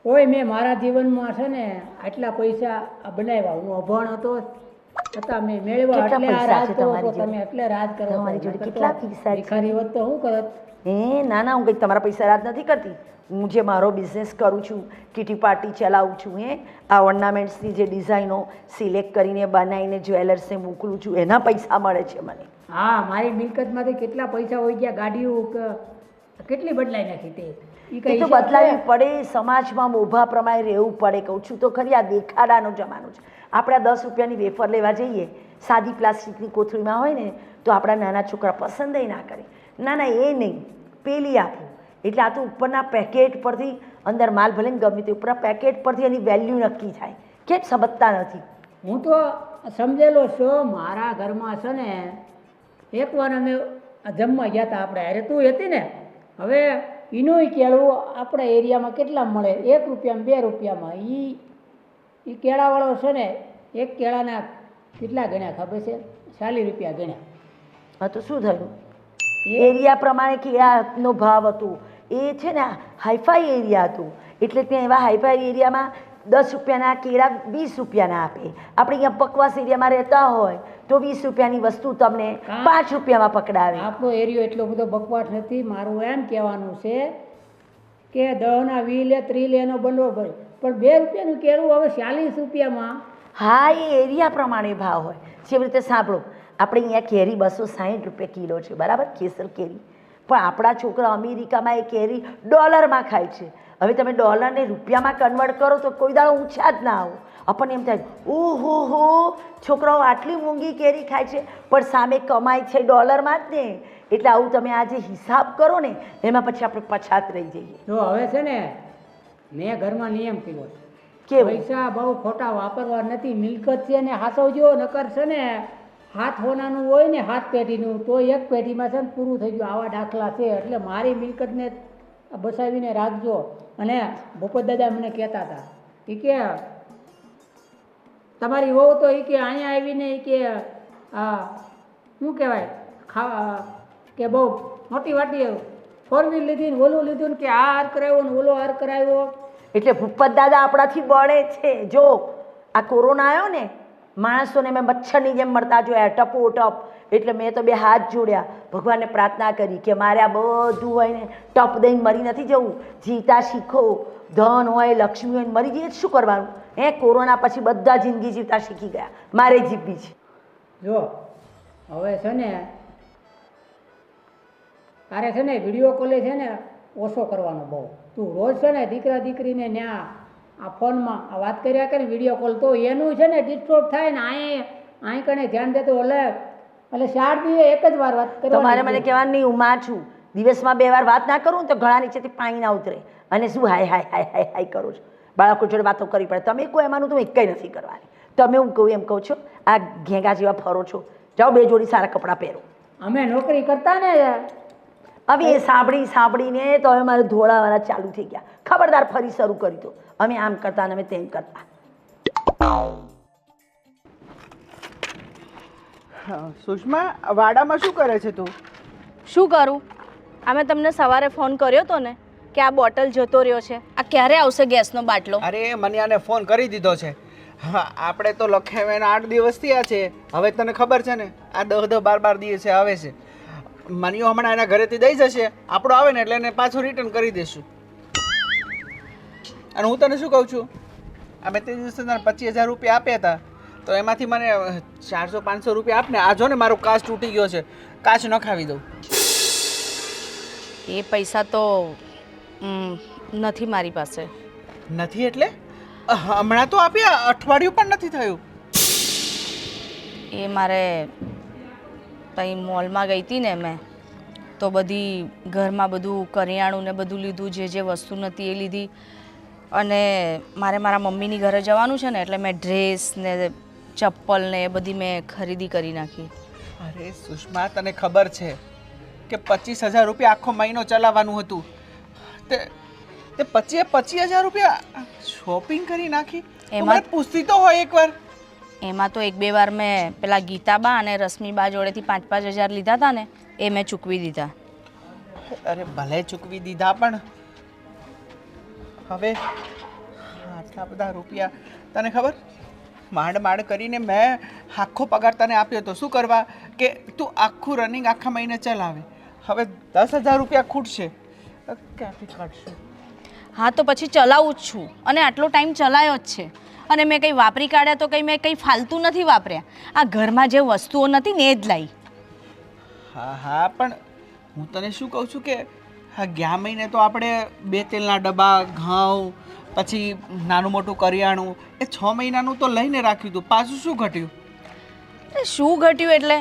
[SPEAKER 4] ઓય મેં મારા જીવનમાં છે ને આટલા પૈસા બનાવ્યા. હું અભણ હતો છતાં મેં મેળવ્યા
[SPEAKER 3] કેટલા
[SPEAKER 4] એટલે આ
[SPEAKER 3] પૈસા
[SPEAKER 4] રાજ
[SPEAKER 3] છે
[SPEAKER 4] કરો
[SPEAKER 3] તમારી
[SPEAKER 4] છો તમે, એટલે રાજ કરો છો.
[SPEAKER 3] તમારી જોડે
[SPEAKER 4] નકર તો
[SPEAKER 3] કેટલા પૈસા છે?
[SPEAKER 4] ભિખારી હોત તો શું કરત?
[SPEAKER 3] ના ના, હું કંઈક તમારા પૈસા રાજ નથી કરતી. હું જે મારો બિઝનેસ કરું છું, કીટી પાર્ટી ચલાવું છું, આ ઓર્નામેન્ટ્સની જે ડિઝાઇનો સિલેક્ટ કરીને બનાવીને જ્વેલર્સને મોકલું છું, એના પૈસા મળે છે મને.
[SPEAKER 4] હા, મારી મિલકતમાંથી કેટલા પૈસા હોય ગયા, ગાડીઓ કેટલી બદલાઈ નાખી તે ઈ કઈ
[SPEAKER 3] એ તો
[SPEAKER 4] હિસાબ
[SPEAKER 3] બદલાવી
[SPEAKER 4] છે?
[SPEAKER 3] પડે, સમાજમાં મોભા પ્રમાણે રહેવું પડે. કહું છું તો ખરી, આ દેખાડાનો જમાનો છે. આપણે આ 10 રૂપિયાની વેફર લેવા જઈએ, સાદી પ્લાસ્ટિકની કોથળીમાં હોય ને, તો આપણા નાના છોકરા પસંદ ના કરે. ના ના, એ નહીં, પેલી આપો. એટલે આ તો ઉપરના પેકેટ પરથી, અંદર માલ ભલે ને ગમે તે, ઉપરના પેકેટ પરથી એની વેલ્યુ નક્કી થાય. કેમ સમજતા નથી?
[SPEAKER 4] હું તો સમજેલો છું. મારા ઘરમાં છે ને એકવાર અમે જમવા ગયા હતા, આપણે અરે તું હતી ને, હવે એનું કેળું આપણા એરિયામાં કેટલા મળે, 1 રૂપિયામાં 2 રૂપિયામાં. એ કેળાવાળો છે ને, એક કેળાના કેટલા ગણ્યા ખબર છે? 40 રૂપિયા ગણ્યા.
[SPEAKER 3] હા તો શું થયું? એરિયા પ્રમાણે કેળાનો ભાવ હતો. એ છે ને હાઈફાઈ એરિયા હતું, એટલે ત્યાં એવા હાઈફાઈ એરિયામાં 10 રૂપિયાના કેળા 20 રૂપિયાના આપે. આપણે અહીંયા બકવાસ એરિયામાં રહેતા હોય તો 20 રૂપિયાની વસ્તુ તમને 5 રૂપિયામાં પકડાવે.
[SPEAKER 4] આપણો એરિયો એટલો બધો બકવાસ નથી. મારું એમ કહેવાનું છે કે 10 ના 20 લે 30 લે એનો બંડો ભરે, પણ 2 રૂપિયાનું કેળું હવે 40 રૂપિયામાં.
[SPEAKER 3] હા, એ એરિયા પ્રમાણે ભાવ હોય. જેવી રીતે સાંભળો, આપણે અહીંયા કેરી 260 રૂપિયા કિલો છે, બરાબર, કેસર કેરી. પણ આપણા છોકરા અમેરિકામાં એ કેરી ડોલરમાં ખાય છે. હવે તમે ડોલરને રૂપિયામાં કન્વર્ટ કરો તો કોઈ દાડો ઊંચા જ ના આવો. આપણને એમ થાય, ઓહો હો, છોકરાઓ આટલી મોંઘી કેરી ખાય છે, પણ સામે કમાય છે ડોલરમાં જ ને. એટલે આવું તમે આ જે હિસાબ કરો ને, એમાં પછી આપણે પછાત રહી જઈએ.
[SPEAKER 4] જો હવે છે ને, મેં ઘરમાં નિયમ કર્યો છે,
[SPEAKER 3] કેવું?
[SPEAKER 4] પૈસા બહુ ખોટા વાપરવા નથી. મિલકત છે ને હાસવજો, નકર છે ને હાથ હોનાનું હોય ને, હાથ પેઢીનું, તો એક પેઢીમાં છે ને પૂરું થઈ ગયું. આવા દાખલા છે. એટલે મારી મિલકતને બસાવીને રાખજો. અને ભૂપત દાદા મને કહેતા હતા, એ કે તમારી વહુ તો એ કે અહીંયા આવીને એ કે શું કહેવાય ખાવા, કે બહુ મોટી વાટી 4 વ્હીલ લીધી ને ઓલું લીધું ને, કે આ હાર કરાવ્યો ને ઓલો હાર કરાવ્યો.
[SPEAKER 3] એટલે ભૂપત દાદા આપણાથી બળે છે. જો આ કોરોના આવ્યો ને, માણસોને મેં મચ્છરની જેમ મળતા જોયા, ટપો ટપ. એટલે મેં તો 2 હાથ જોડ્યા, ભગવાનને પ્રાર્થના કરી કે મારે આ બધું હોય ને ટપ દઈને મરી નથી જવું. જીવતા શીખો. ધન હોય, લક્ષ્મી હોય, મરી જઈએ શું કરવાનું? કોરોના પછી બધા જિંદગી જીવતા શીખી ગયા. મારે જીવવી છે.
[SPEAKER 4] જો હવે છે ને તારે છે ને વિડીયો કોલે છે ને ઓછો કરવાનો બહુ. તું રોજ છે ને દીકરા દીકરીને ન્યા આ ફોનમાં આ વાત કર્યા કરે વિડીયો કોલ, તો એનું છે ને ડિસ્ટર્બ થાય ને. અહીં કણે ધ્યાન દેતો એટલે 4 દિવસે એક જ વાર વાત કરવાની.
[SPEAKER 3] તમારે મને કહેવાનું નહીં, હું માં છું. દિવસમાં 2 વાર વાત ના કરું તો ગળા નીચેથી પાણી ના ઉતરે. અને શું હાય હાય હાય હાય હાય કરું છું? બાળકો જોડે વાતો કરવી પડે. તમે કોઈ એમાંનું તો એકઈ નથી કરવાની. તમે હું કહું એમ કહું છો, આ ઘેંગા જેવા ફરો છો, જાઓ 2 જોડી સારા કપડાં પહેરો.
[SPEAKER 4] અમે નોકરી કરતા ને,
[SPEAKER 3] હવે એ સાંભળીને તો હવે મારે ધોળાવાળા ચાલુ થઈ ગયા. ખબરદાર ફરી શરૂ કરી દો. અમે આમ કરતા અને અમે તેમ કરતા.
[SPEAKER 5] સુષ્મા, વાડામાં શું કરે છે તું?
[SPEAKER 1] શું કરું? અમે તમને સવારે ફોન કર્યો હતો ને કે આ બોટલ જતો રહ્યો છે, આ ક્યારે આવશે ગેસનો બાટલો?
[SPEAKER 5] અરે મને આને ફોન કરી દીધો છે. હા, આપણે તો લખેવે 8 દિવસ થયા છે. હવે તને ખબર છે ને, આ 10-12 દિવસે આવે છે. મનિયો હમણાં એના ઘરેથી દઈ જશે, આપણો આવે ને એટલે એને પાછું રિટર્ન કરી દઈશું. અને હું તને શું કહું છું, અમે તે દિવસે તને 25,000 રૂપિયા આપ્યા હતા, તો એમાંથી મને 400-500 રૂપિયા આપને. આ જો ને મારો કાચ તૂટી ગયો છે, કાચ નખાવી દઉં.
[SPEAKER 1] એ પૈસા તો નથી મારી પાસે.
[SPEAKER 5] નથી એટલે? હમણાં તો આપ્યા, અઠવાડિયું પણ નથી થયું.
[SPEAKER 1] એ મારે કંઈ મોલમાં ગઈ હતી ને મેં, તો બધી ઘરમાં બધું કરિયાણું ને બધું લીધું, જે વસ્તુ નથી એ લીધી. અને મારે મારા મમ્મીની ઘરે જવાનું છે ને, એટલે મેં ડ્રેસ ને ચપ્પલ ને એ બધી મેં ખરીદી કરી નાખી.
[SPEAKER 5] અરે સુષ્મા, તને ખબર છે કે 25,000 રૂપિયા આખો મહિનો ચલાવવાનું હતું, તે 25,000 રૂપિયા શોપિંગ કરી નાખી. એમાં પૂછતી તો હોય એકવાર.
[SPEAKER 1] એમાં તો 1-2 વાર મેં પેલા ગીતાબા અને રશ્મિબા જોડેથી 5-5 હજાર લીધા હતા ને, એ મેં ચૂકવી દીધા.
[SPEAKER 5] અરે ભલે ચૂકવી દીધા, પણ હવે આટલા બધા રૂપિયા, તને ખબર માંડ માંડ કરીને મેં આખો પગાર તને આપ્યો હતો. શું કરવા કે તું આખું રનિંગ આખા મહિને ચલાવે. હવે 10,000 રૂપિયા ખૂટશે, ક્યાંથી કાઢશું?
[SPEAKER 1] હા તો પછી ચલાવું જ છું અને આટલો ટાઈમ ચલાવ્યો જ છે. અને મેં કંઈ વાપરી કાઢ્યા તો મેં કંઈ ફાલતુ નથી વાપર્યા. આ ઘરમાં જે વસ્તુઓ નથી ને એ જ લાવી.
[SPEAKER 5] હા હા, પણ હું તને શું કહું છું કે હા ગયા મહિને તો આપણે 2 તેલના ડબ્બા, ઘઉં, પછી નાનું મોટું કરિયાણું એ 6 મહિનાનું તો લઈને રાખ્યું હતું. પાછું શું ઘટ્યું?
[SPEAKER 1] શું ઘટ્યું એટલે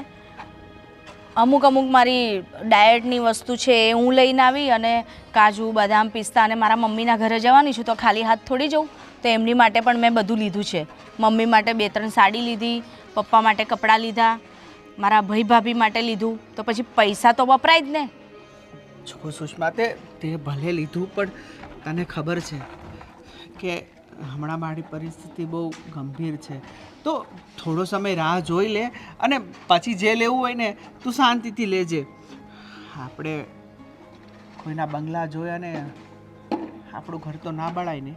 [SPEAKER 1] અમુક મારી ડાયટની વસ્તુ છે એ હું લઈને આવી અને કાજુ, બદામ, પિસ્તા અને મારા મમ્મીના ઘરે જવાની છું તો ખાલી હાથ થોડી જઉં. તો એમની માટે પણ મેં બધું લીધું છે. મમ્મી માટે 2-3 સાડી લીધી, પપ્પા માટે કપડાં લીધા, મારા ભાઈ ભાભી માટે લીધું. તો પછી પૈસા તો વપરાય જ ને.
[SPEAKER 5] જો સુષ્મા, તે ભલે લીધું, પણ તને ખબર છે કે હમણાં મારી પરિસ્થિતિ બહુ ગંભીર છે. તો થોડો સમય રાહ જોઈ લે અને પછી જે લેવું હોય ને તું શાંતિથી લેજે. આપણે કોઈના બંગલા જોયા ને આપણું ઘર તો ના બળાય ને.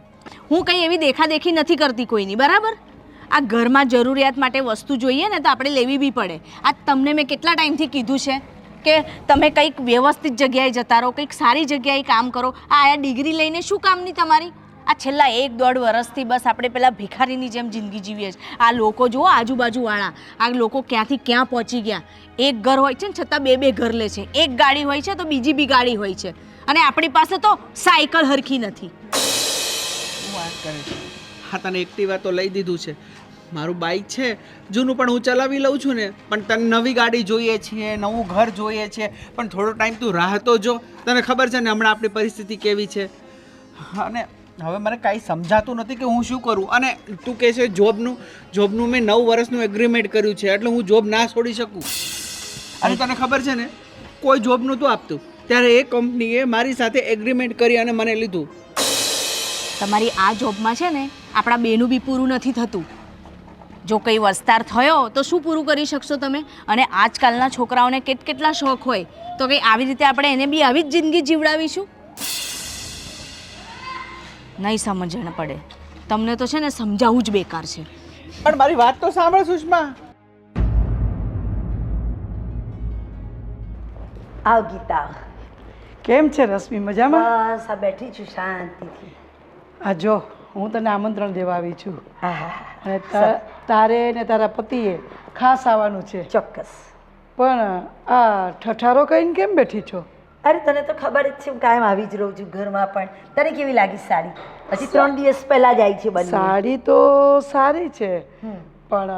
[SPEAKER 1] હું કંઈ એવી દેખાદેખી નથી કરતી કોઈની, બરાબર? આ ઘરમાં જરૂરિયાત માટે વસ્તુ જોઈએ ને તો આપણે લેવી બી પડે. આ તમને મેં કેટલા ટાઈમથી કીધું છે કે તમે કંઈક વ્યવસ્થિત જગ્યાએ જતા રહો, કંઈક સારી જગ્યાએ કામ કરો. આ ડિગ્રી લઈને શું કામની તમારી? આ છેલ્લા 1-1.5 વર્ષથી બસ આપણે પેલા ભિખારીની જેમ જિંદગી જીવીએ છીએ. આ લોકો જુઓ આજુબાજુવાળા, આ લોકો ક્યાંથી ક્યાં પહોંચી ગયા. એક ઘર હોય છે ને છતાં 2-2 ઘર લે છે. એક ગાડી હોય છે તો બીજી બી ગાડી હોય છે. અને આપણી પાસે તો સાયકલ હરખી નથી.
[SPEAKER 5] શું વાત કરે છે? હા, તને એક્ટિવા તો લઈ દીધું છે, મારું બાઇક છે જૂનું પણ હું ચલાવી લઉં છું ને. પણ તને નવી ગાડી જોઈએ છે, નવું ઘર જોઈએ છે, પણ થોડો ટાઈમ તું રાહ તો જો. તને ખબર છે ને હમણાં આપણી પરિસ્થિતિ કેવી છે. અને હવે મને કાંઈ સમજાતું નથી કે હું શું કરું. અને તું કહે છે જોબનું મેં 9 વર્ષનું એગ્રીમેન્ટ કર્યું છે એટલે હું જોબ ના છોડી શકું. અને તને ખબર છે ને કોઈ જોબ નહોતું આપતું ત્યારે એ કંપનીએ મારી સાથે એગ્રીમેન્ટ કરી અને મને લીધું.
[SPEAKER 1] તમારી આ જોબમાં છે ને આપણા બેનું બી પૂરું નથી થતું. જો કંઈ વસ્તાર થયો તો શું પૂરું કરી શકશો તમે? અને આજકાલના છોકરાઓને કેટલા શોખ હોય તો કંઈ આવી રીતે આપણે એને બી આવી જ જિંદગી જીવડાવીશું? નહીં સમજણ પડે. તમને તો છે ને સમજાવવું જ બેકાર છે.
[SPEAKER 5] પણ મારી વાત તો સાંભળ સુષ્મા.
[SPEAKER 3] આવ ગીતા.
[SPEAKER 2] કેમ છે રશ્મિ, મજામાં?
[SPEAKER 3] બસ આ બેઠી છું શાંતિથી.
[SPEAKER 2] આ જો હું તને આમંત્રણ દેવા આવી છું
[SPEAKER 3] હા હા,
[SPEAKER 2] અને તારે ને તારા પતિએ ખાસ આવવાનું છે.
[SPEAKER 3] ચોક્કસ.
[SPEAKER 2] પણ આ ઠઠારો કહીને કેમ બેઠી છો?
[SPEAKER 3] અરે તને તો ખબર જ છે હું કાયમ આવી જ રહું છું ઘરમાં. પણ તને કેવી લાગી સાડી? હજી 3 દિવસ પહેલા જ આવી છે બંને.
[SPEAKER 2] સાડી તો સારી છે, પણ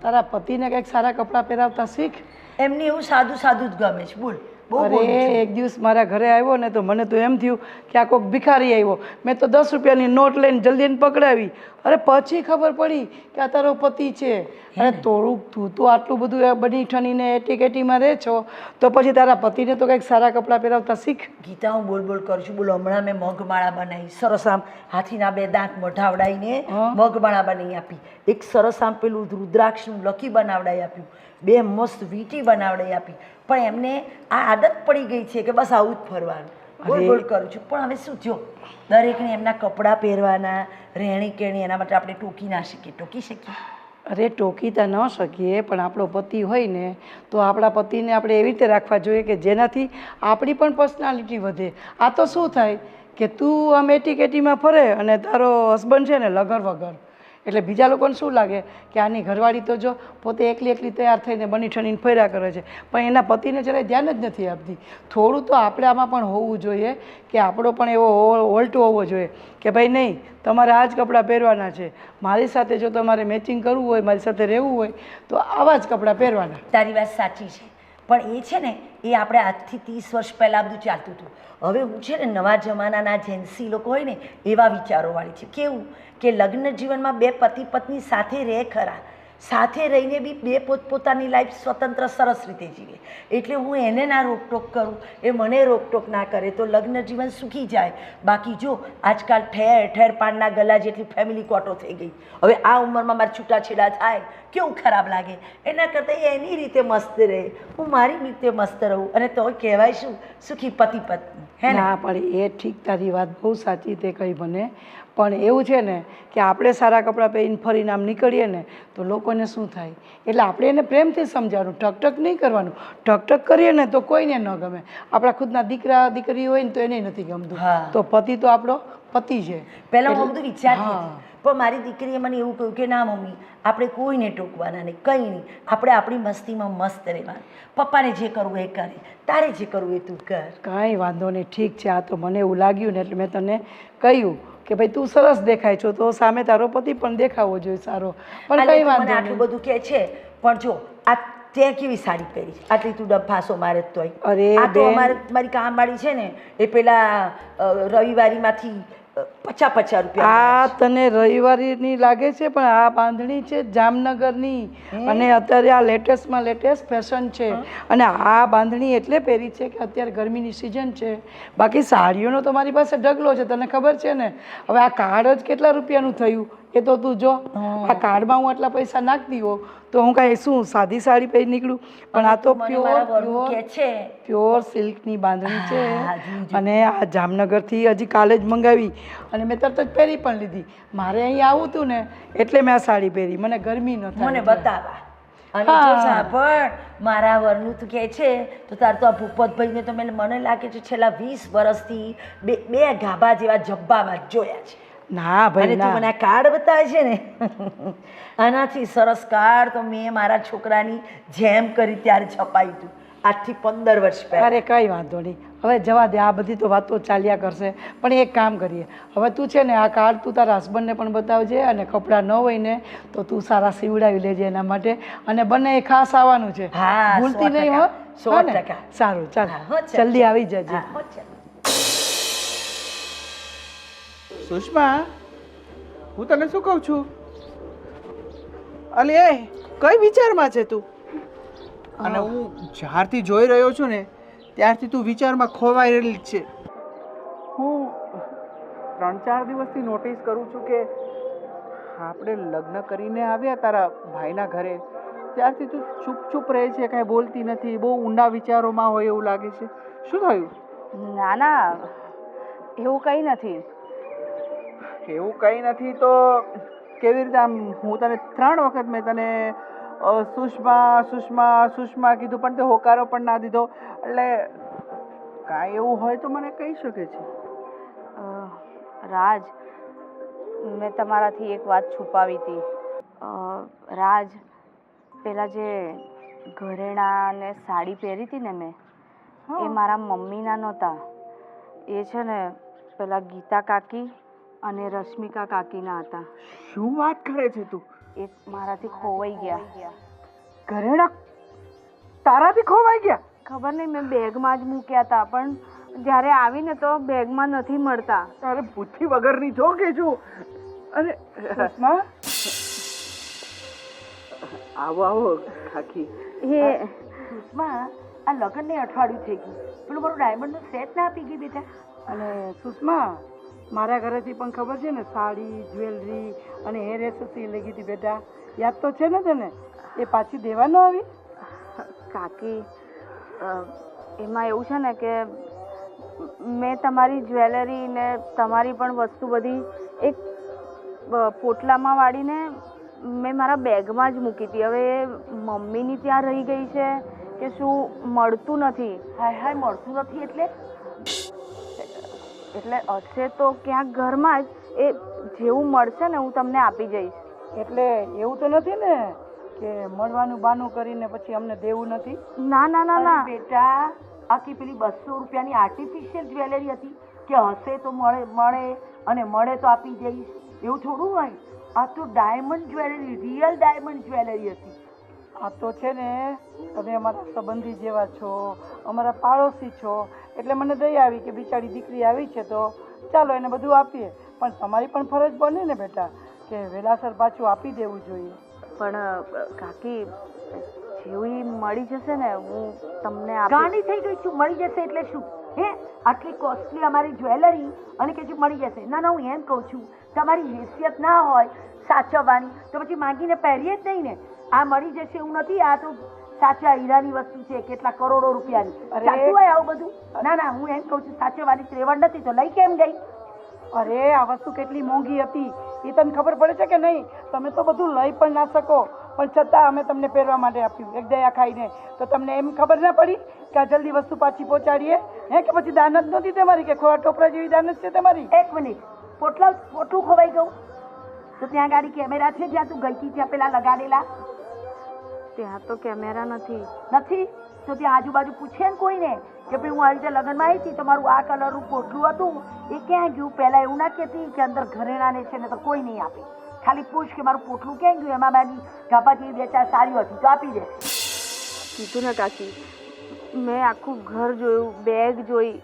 [SPEAKER 2] તારા પતિને કંઈક સારા કપડાં પહેરાવતા શીખ.
[SPEAKER 3] એમની એવું સાદું સાદું જ ગમે છે. બોલ.
[SPEAKER 2] અરે એક દિવસ મારા ઘરે આવ્યો ને તો મને તો એમ થયું કે આ કોઈક ભિખારી આવ્યો. મેં તો 10 રૂપિયાની નોટ લઈને જલ્દી એને પકડાવી. અરે પછી ખબર પડી કે આ તારો પતિ છે. અરે તું તો આટલું બધું બની ઠનીને એટીકેટીમાં રહે છો તો પછી તારા પતિને તો કંઈક સારા કપડાં પહેરાવતા શીખ.
[SPEAKER 3] ગીતા હું બોલ કરું છું. બોલો હમણાં મેં મગમાળા બનાવી સરસ. આમ હાથીના 2 દાંત મઢાવડાવીને મગમાળા બનાવી આપી. એક સરસ આમ પેલું રુદ્રાક્ષનું લકી બનાવડાવી આપ્યું. 2 મસ્ત વીંટી બનાવડાવી આપી. પણ એમને આ આદત પડી ગઈ છે કે બસ આવું જ ફરવાનું. બોલ કરું છું. પણ હવે શું થયો, દરેકને એમના કપડાં પહેરવાના, રહેણી કેણી, એના માટે આપણે ટોકી ના શકીએ? ટોકી શકીએ?
[SPEAKER 2] અરે ટોકીતા ન શકીએ, પણ આપણો પતિ હોય ને તો આપણા પતિને આપણે એવી રીતે રાખવા જોઈએ કે જેનાથી આપણી પણ પર્સનાલિટી વધે. આ તો શું થાય કે તું આમ એટીકેટીમાં ફરે અને તારો હસબન્ડ છે ને લગર વગર, એટલે બીજા લોકોને શું લાગે કે આની ઘરવાળી તો જો પોતે એકલી તૈયાર થઈને બની ઠણીને ફર્યા કરે છે, પણ એના પતિને જરાય ધ્યાન જ નથી આપતી. થોડું તો આપણે આમાં પણ હોવું જોઈએ કે આપણો પણ એવો ઓલ્ટો હોવો જોઈએ કે ભાઈ નહીં, તમારે આ જ કપડાં પહેરવાના છે. મારી સાથે જો તમારે મેચિંગ કરવું હોય, મારી સાથે રહેવું હોય તો આવા જ કપડાં પહેરવાના.
[SPEAKER 3] તારી વાત સાચી છે, પણ એ છે ને એ આપણે આજથી 30 વર્ષ પહેલાં બધું ચાલતું હતું. હવે હું છે ને નવા જમાનાના જેન્સી લોકો હોય ને એવા વિચારોવાળી છે. કેવું કે લગ્ન જીવનમાં 2 પતિ પત્ની સાથે રહે ખરા, સાથે રહીને બી 2 પોતપોતાની લાઈફ સ્વતંત્ર સરસ રીતે જીવે. એટલે હું એને ના રોકટોક કરું, એ મને રોકટોક ના કરે તો લગ્ન જીવન સુખી જાય. બાકી જો આજકાલ ઠેર ઠેર પાનના ગલા જેટલી ફેમિલી કોટો થઈ ગઈ. હવે આ ઉંમરમાં મારે છૂટાછેડા થાય કેવું ખરાબ લાગે. એના કરતાં એની રીતે મસ્ત રહે, હું મારી રીતે મસ્ત રહું અને તો કહેવાય શું સુખી પતિ પત્ની હે ને?
[SPEAKER 2] ના પણ એ ઠીક, તારી વાત બહુ સાચી તે કહી મને. પણ એવું છે ને કે આપણે સારા કપડાં પહેરીને ફરીને આમ નીકળીએ ને તો લોકોને શું થાય, એટલે આપણે એને પ્રેમથી સમજાવવાનું, ઠકઠક નહીં કરવાનું. ઠકઠક કરીએ ને તો કોઈને ન ગમે. આપણા ખુદના દીકરા દીકરી હોય ને તો એને નથી ગમતું.
[SPEAKER 3] હા.
[SPEAKER 2] તો પતિ તો આપણો પતિ છે.
[SPEAKER 3] પહેલાં હું બધું વિચારતી
[SPEAKER 2] હા.
[SPEAKER 3] હતી, પણ મારી દીકરીએ મને એવું કહ્યું કે ના મમ્મી, આપણે કોઈને ટોકવાના નહીં, કંઈ નહીં, આપણે આપણી મસ્તીમાં મસ્ત રહેવાનું. પપ્પાને જે કરવું એ કરે, તારે જે કરવું એ તું કર.
[SPEAKER 2] કાંઈ વાંધો નહીં, ઠીક છે. આ તો મને એવું લાગ્યું ને એટલે મેં તને કહ્યું કે ભાઈ તું સરસ દેખાય છો તો સામે તારો પતિ પણ દેખાવો જોઈએ સારો. પણ
[SPEAKER 3] એટલે
[SPEAKER 2] કંઈ
[SPEAKER 3] તું મને
[SPEAKER 2] વાંધો
[SPEAKER 3] આટલું
[SPEAKER 2] નહીં.
[SPEAKER 3] બધું કહે છે, પણ જો આ તે કેવી સાડી પહેરી છે, આટલી તું ડબ્બાસો મારે જ તોય.
[SPEAKER 2] અરે
[SPEAKER 3] આ તો
[SPEAKER 2] બેન.
[SPEAKER 3] અમારે મારી કામવાળી છે ને એ પેલા રવિવારીમાંથી 50 રૂપિયા
[SPEAKER 2] આ તને રવિવારીની લાગે છે પણ આ બાંધણી છે જામનગરની. અને અત્યારે આ લેટેસ્ટમાં લેટેસ્ટ ફેશન છે. અને આ બાંધણી એટલે પહેરી છે કે અત્યારે ગરમીની સિઝન છે. બાકી સાડીઓનો તો મારી પાસે ઢગલો છે, તને ખબર છે ને. હવે આ કાર્ડ જ કેટલા રૂપિયાનું થયું એ તો તું જો. આ કાર્ડમાં હું આટલા પૈસા નાખતી હોઉં તો હું કાંઈ શું સાદી સાડી પહેરી નીકળું? પણ આ તો
[SPEAKER 3] મને મારા વરુ
[SPEAKER 2] પ્યોર
[SPEAKER 3] કહે છે
[SPEAKER 2] પ્યોર સિલ્કની બાંધણી
[SPEAKER 3] હા,
[SPEAKER 2] છે.
[SPEAKER 3] જોયું.
[SPEAKER 2] અને આ જામનગરથી હજી કાલે જ મંગાવી અને મેં તરત જ પહેરી પણ લીધી. મારે અહીં આવું હતું ને એટલે મેં આ સાડી પહેરી, મને ગરમી ન થાય
[SPEAKER 3] મને
[SPEAKER 2] એટલે.
[SPEAKER 3] બતાવા. અને
[SPEAKER 2] હા.
[SPEAKER 3] જો સાંભળ, મારા વરનું તું કહે છે તો તાર તો આ ભૂપતભાઈને તો મને લાગે છે છેલ્લા 20 વર્ષથી બે ગાભા જેવા જબ્બામાં જ જોયા છે.
[SPEAKER 2] ના ભાઈ
[SPEAKER 3] અને તું
[SPEAKER 2] ના.
[SPEAKER 3] મને આ કાર્ડ બતાવે છે ને આનાથી સરસ કાર્ડ તો મેં મારા છોકરાની જેમ કરી ત્યારે છપાયું હતું, આજથી 15 વર્ષ પહેલા.
[SPEAKER 2] અરે કંઈ વાંધો નહીં, હવે જવા દે. આ બધી તો વાતો ચાલ્યા કરશે. પણ એક કામ કરીએ, હવે તું છે ને આ કાર્ડ તું તારા હસબન્ડને પણ બતાવજે અને કપડાં ન હોય ને તો તું સારા સીવડાવી લેજે એના માટે. અને બંને ખાસ આવવાનું છે,
[SPEAKER 3] હા,
[SPEAKER 2] ભૂલતી
[SPEAKER 3] 100%.
[SPEAKER 2] નહીં હો.
[SPEAKER 3] 100%.
[SPEAKER 2] હા ને? સારું ચાલ,
[SPEAKER 3] હા, હો, ચાલ,
[SPEAKER 2] જલ્દી
[SPEAKER 3] ચાલ.
[SPEAKER 2] આવી જજે.
[SPEAKER 3] હા, હો, ચાલ.
[SPEAKER 5] સુષ્મા, હું તને શું કહું છું? અલે એ કઈ વિચારમાં છે તું? અને હું જ્યારથી જોઈ રહ્યો છું ને ત્યારથી તું વિચારમાં ખોવાયેલી જ છે. હું 3-4 દિવસથી નોટિસ કરું છું કે આપણે લગ્ન કરીને આવ્યા તારા ભાઈના ઘરે ત્યારથી તું ચૂપ રહે છે, કાંઈ બોલતી નથી, બહુ ઊંડા વિચારોમાં હોય એવું લાગે છે. શું થયું?
[SPEAKER 1] ના ના, એવું કંઈ નથી.
[SPEAKER 5] એવું કંઈ નથી તો કેવી રીતે? આમ હું તને 3 વખત મેં તને સુષ્મા સુષ્મા સુષ્મા કીધું પણ તે હોકારો પણ ના દીધો. એટલે કાંઈ એવું હોય તો મને કહી શકે છે.
[SPEAKER 1] રાજ, મેં તમારાથી એક વાત છુપાવી હતી. રાજ, પેલા જે ઘરેણાં ને સાડી પહેરી હતી ને મેં, એ મારા મમ્મીના નહોતા. એ છે ને પેલા ગીતા કાકી અને રશ્મિકા કાકીના હતા.
[SPEAKER 5] શું વાત કરે છે તું?
[SPEAKER 1] એ મારાથી ખોવાઈ ગયા.
[SPEAKER 5] ઘરેણા તારાથી ખોવાઈ ગયા?
[SPEAKER 1] ખબર નહીં, મેં બેગમાં જ મૂક્યા હતા પણ જ્યારે આવીને તો બેગમાં નથી મળતા.
[SPEAKER 5] તારે બુદ્ધિ વગરની જો કે છું. અરે
[SPEAKER 2] સુષ્મા,
[SPEAKER 5] આવો આવો કાકી.
[SPEAKER 1] એ
[SPEAKER 3] સુષ્મા, આ લગ્નને અઠવાડિયું થઈ ગયું, પેલું મારું ડાયમંડનું સેટ ના આપી ગઈ બેટા?
[SPEAKER 2] અને સુષ્મા, મારા ઘરેથી પણ ખબર છે ને સાડી, જ્વેલરી અને હેર એસેસરી લઈ ગઈ હતી બેટા. યાદ તો છે ને તને? એ પાછી દેવા ન આવી?
[SPEAKER 1] કાકી, એમાં એવું છે ને કે મેં તમારી જ્વેલરી ને તમારી પણ વસ્તુ બધી એક પોટલામાં વાળીને મેં મારા બેગમાં જ મૂકી હતી. હવે એ મમ્મીની ત્યાં રહી ગઈ છે કે શું મળતું નથી.
[SPEAKER 3] હાય હાય, મળતું નથી એટલે?
[SPEAKER 1] એટલે હશે તો ક્યાંક ઘરમાં જ. એ જેવું મળશે ને હું તમને આપી જઈશ.
[SPEAKER 2] એટલે એવું તો નથી ને કે મળવાનું બાનું કરીને પછી અમને દેવું નથી?
[SPEAKER 1] ના ના ના
[SPEAKER 3] અરે
[SPEAKER 1] ના,
[SPEAKER 3] બેટા, આખી પેલી 200 રૂપિયાની આર્ટિફિશિયલ જ્વેલરી હતી કે હશે તો મળે અને મળે તો આપી જઈશ, એવું થોડું હોય. આ તો diamond jewellery, real diamond jewellery હતી.
[SPEAKER 2] આ તો છે ને તમે અમારા સંબંધી જેવા છો, અમારા પાડોશી છો, એટલે મને દઈ આવી કે બિચારી દીકરી આવી છે તો ચાલો એને બધું આપીએ. પણ તમારી પણ ફરજ બને ને બેટા કે વહેલાસર પાછું આપી દેવું જોઈએ.
[SPEAKER 1] પણ કાકી, જેવી મળી જશે ને હું તમને આપી.
[SPEAKER 3] ગાંડી થઈ ગઈ છું, મળી જશે એટલે શું? હે, આટલી કોસ્ટલી અમારી જ્વેલરી અને કે મળી જશે? ના ના, હું એમ કહું છું, તમારી હેસિયત ના હોય સાચવવાની તો પછી માંગીને પહેરીએ જ નહીં ને. આ મળી જશે એવું નથી, આ તો સાચા હીરાની વસ્તુ છે, કેટલા કરોડો રૂપિયાની.
[SPEAKER 2] અરે.
[SPEAKER 3] ચાલતું હોય આવું બધું? ના ના, હું એમ કહું છું સાચવવાની ત્રેવડ નથી તો લઈ કેમ ગઈ?
[SPEAKER 2] અરે આ વસ્તુ કેટલી મોંઘી હતી એ તને ખબર પડે છે કે નહીં? તમે તો બધું લઈ પણ ના શકો, પણ છતાં અમે તમને પહેરવા માટે આપ્યું એક દયા ખાઈને. તો તમને એમ ખબર ના પડી કે આ જલ્દી વસ્તુ પાછી પહોંચાડીએ? હે કે પછી દાનત નહોતી તમારી, કે ખોરા ટોપરા જેવી દાનત છે તમારી?
[SPEAKER 3] એક મિનિટ, પોટલું ખોવાઈ ગયું તો ત્યાં ગાડી કેમેરા છે જ્યાં તું ગઈ હતી ત્યાં પેલા લગાડેલા?
[SPEAKER 1] ત્યાં તો કેમેરા નથી.
[SPEAKER 3] નથી તો ત્યાં આજુબાજુ પૂછે ને કોઈને કે ભાઈ હું આવી રીતે લગ્નમાં આવી હતી, તમારું આ કલરનું પોટલું હતું એ ક્યાં ગયું? પહેલા એવું ના કહેતી કે અંદર ઘરેણાને છે ને તો કોઈ નહીં આપે. ખાલી પૂછ કે મારું પોટલું ક્યાં ગયું, એમાં મારી ગાભા જેવી બે ચાર સાડીઓ હતી તો આપી દે.
[SPEAKER 1] કીધું ને કાકી, મેં આખું ઘર જોયું, બેગ જોઈ,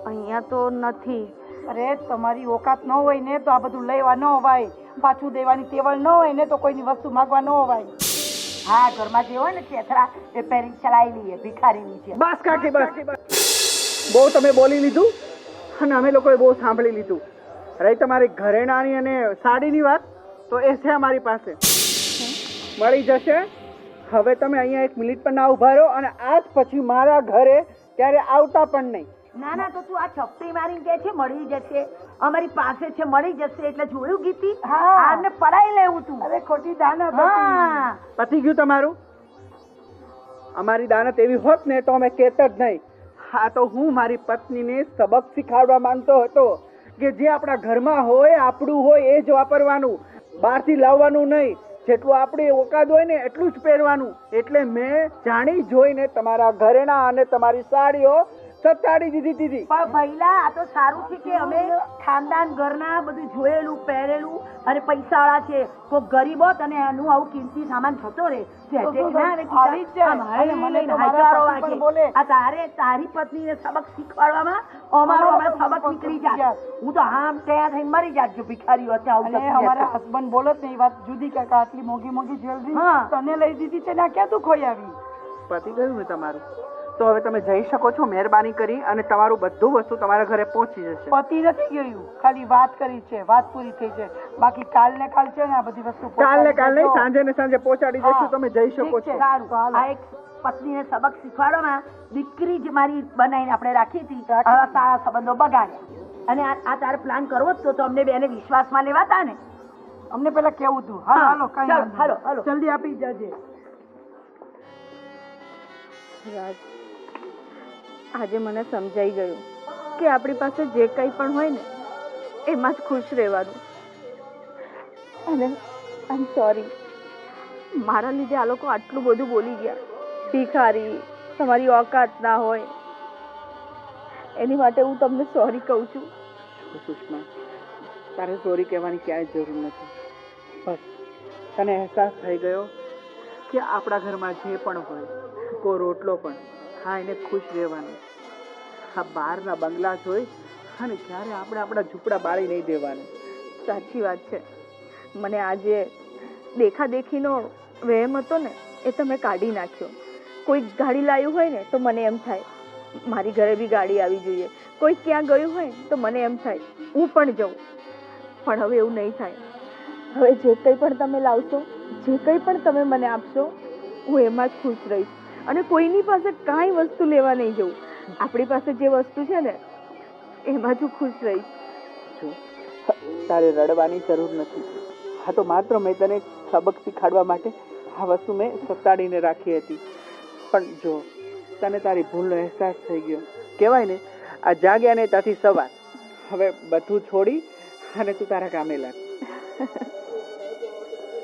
[SPEAKER 1] અહીંયા તો નથી.
[SPEAKER 2] અરે તમારી ઓકાત ન હોય ને તો આ બધું લેવા ન હોવાય, પાછું દેવાની તેવડ ન હોય ને તો કોઈની વસ્તુ માગવા ન હોવાય.
[SPEAKER 3] હા, ઘરમાં જે હોય ને ચેથરા એ પહેરી ચલાવી લઈએ, ભિખારીની છે.
[SPEAKER 5] બસ કાકી બસ, બહુ તમે બોલી લીધું અને અમે લોકોએ બહુ સાંભળી લીધું. રહી તમારી ઘરેણાની અને સાડીની વાત, તો એ છે અમારી પાસે, મળી જશે. હવે તમે અહીંયા 1 મિનિટ પણ ના ઉભા રહો અને આજ પછી મારા ઘરે ક્યારે આવતા પણ નહીં.
[SPEAKER 3] ના ના, તો તું આ ચપટી મારીને કહે છે મળી જશે, અમારી પાસે છે મળી જશે, એટલે જોયું ગીતી?
[SPEAKER 2] હા.
[SPEAKER 3] આને પડાઈ લેવું તું.
[SPEAKER 2] અરે ખોટી દાનત હતી.
[SPEAKER 3] હા,
[SPEAKER 5] પતી ગયું તમારું? અમારી દાનત એવી હોત ને તો અમે કહેત જ નહીં. હા, તો હું મારી પત્નીને સબક શીખવાડવા માંગતો હતો કે જે આપણા ઘરમાં હોય, આપણું હોય એ જ વાપરવાનું, બહારથી લાવવાનું નહીં. જેટલું આપણી ઓકાત હોય ને એટલું જ પહેરવાનું. એટલે મેં જાણી જોઈને તમારા ઘરેણા અને તમારી સાડીઓ સતાડી દીધી.
[SPEAKER 3] પણ ભઈલા આ તો સારું છે કે અમે ખાનદાન ઘરના બધું જોયેલું પહેરેલું અને પૈસાવાળા છે. કોઈ ગરીબ હોત અને એનું આવું કિંમતી સામાન થતો રહે
[SPEAKER 2] આવી જ જાય. અને મને તો મારા પતિ પણ બોલે.
[SPEAKER 3] તારી પત્નીને સબક શીખવાડવામાં અમારો હમણાં સબક નીકળી જાય. હું તો આમ તૈયાર થઈને મરી જાત જો ભિખારીઓ હતા આવું
[SPEAKER 2] અને
[SPEAKER 3] થતું
[SPEAKER 2] અમારા
[SPEAKER 3] રહેતા.
[SPEAKER 2] હસબન્ડ બોલત ને એ વાત જુદી કે આટલી મોંઘી મોંઘી જ્વેલરી
[SPEAKER 3] હા.
[SPEAKER 2] તને લઈ દીધી છે ને આ ક્યાં તું ખોઈ આવી?
[SPEAKER 5] પતી ગયું ને તમારું? તો હવે તમે જઈ શકો છો, મહેરબાની કરી, અને તમારું બધું વસ્તુ તમારા ઘરે પહોંચી જશે.
[SPEAKER 2] પતિ નથી ગયું, ખાલી વાત કરી છે, વાત પૂરી થઈ છે. બાકી કાલ ને કાલ છે ને આ બધી વસ્તુ
[SPEAKER 5] કાલ ને કાલ નહીં,
[SPEAKER 2] પહોંચાડી
[SPEAKER 5] સાંજે ને સાંજે પહોંચાડી
[SPEAKER 2] હા.
[SPEAKER 5] દઈશું. તમે જઈ શકો
[SPEAKER 2] ઠીક
[SPEAKER 5] છો.
[SPEAKER 2] છે.
[SPEAKER 3] સારું. આ એક પત્નીને સબક શીખવાડવામાં દીકરી જ મારી બનાવીને આપણે રાખી હતી, આવા સારા સંબંધો બગાડ્યા. અને આ તારે પ્લાન કરવો જ તો અમને બેને વિશ્વાસમાં લેવાતા ને.
[SPEAKER 2] અમને પેલા કેવું તું. હા,
[SPEAKER 3] હા,
[SPEAKER 2] હાલો કઈ
[SPEAKER 3] ચાલો,
[SPEAKER 2] વાંધો નહીં.
[SPEAKER 3] હાલો.
[SPEAKER 2] જલ્દી આપી જજે.
[SPEAKER 1] રાજ, આજે મને સમજાઈ ગયું કે આપણી પાસે જે કંઈ પણ હોય ને એમાં જ ખુશ રહેવાનું. અને આઈ એમ સોરી, મારા લીધે આ લોકો આટલું બધું બોલી ગયા. ભિખારી, તમારી ઓકાત ના હોય, એની માટે હું તમને સોરી કહું છું.
[SPEAKER 5] સુષ્મા, તારે સોરી કહેવાની ક્યાંય જરૂર નથી. બસ તને અહેસાસ થઈ ગયો કે આપણા ઘરમાં જે પણ હોય, કોઈ રોટલો પણ ખાઈને ખુશ રહેવાનું. આ બહારના બંગલા જોઈ અને ક્યારે આપણે આપણા ઝૂંપડા બાળી નહીં દેવાનું.
[SPEAKER 1] સાચી વાત છે. મને આજે દેખાદેખીનો વહેમ હતો ને એ તમે કાઢી નાખ્યો. કોઈ ગાડી લાવ્યું હોય ને તો મને એમ થાય મારી ઘરે બી ગાડી આવી જોઈએ. કોઈ ક્યાં ગયું હોય તો મને એમ થાય હું પણ જાઉં. પણ હવે એવું નહીં થાય. હવે જે કંઈ પણ તમે લાવશો, જે કંઈ પણ તમે મને આપશો, હું એમાં જ ખુશ રહીશ. અને કોઈની પાસે કાંઈ વસ્તુ લેવા નહીં જવું. આપણી પાસે જે વસ્તુ છે ને એમાં જ હું ખુશ રહીશ.
[SPEAKER 5] જો, તારે રડવાની જરૂર નથી. હા, તો માત્ર મેં તને સબક શીખવાડવા માટે આ વસ્તુ મેં સતાડીને રાખી હતી. પણ જો તને તારી ભૂલનો અહેસાસ થઈ ગયો, કહેવાય ને આ જાગ્યા ને ત્યાંથી સવાર. હવે બધું છોડી અને તું તારા કામે લાગ.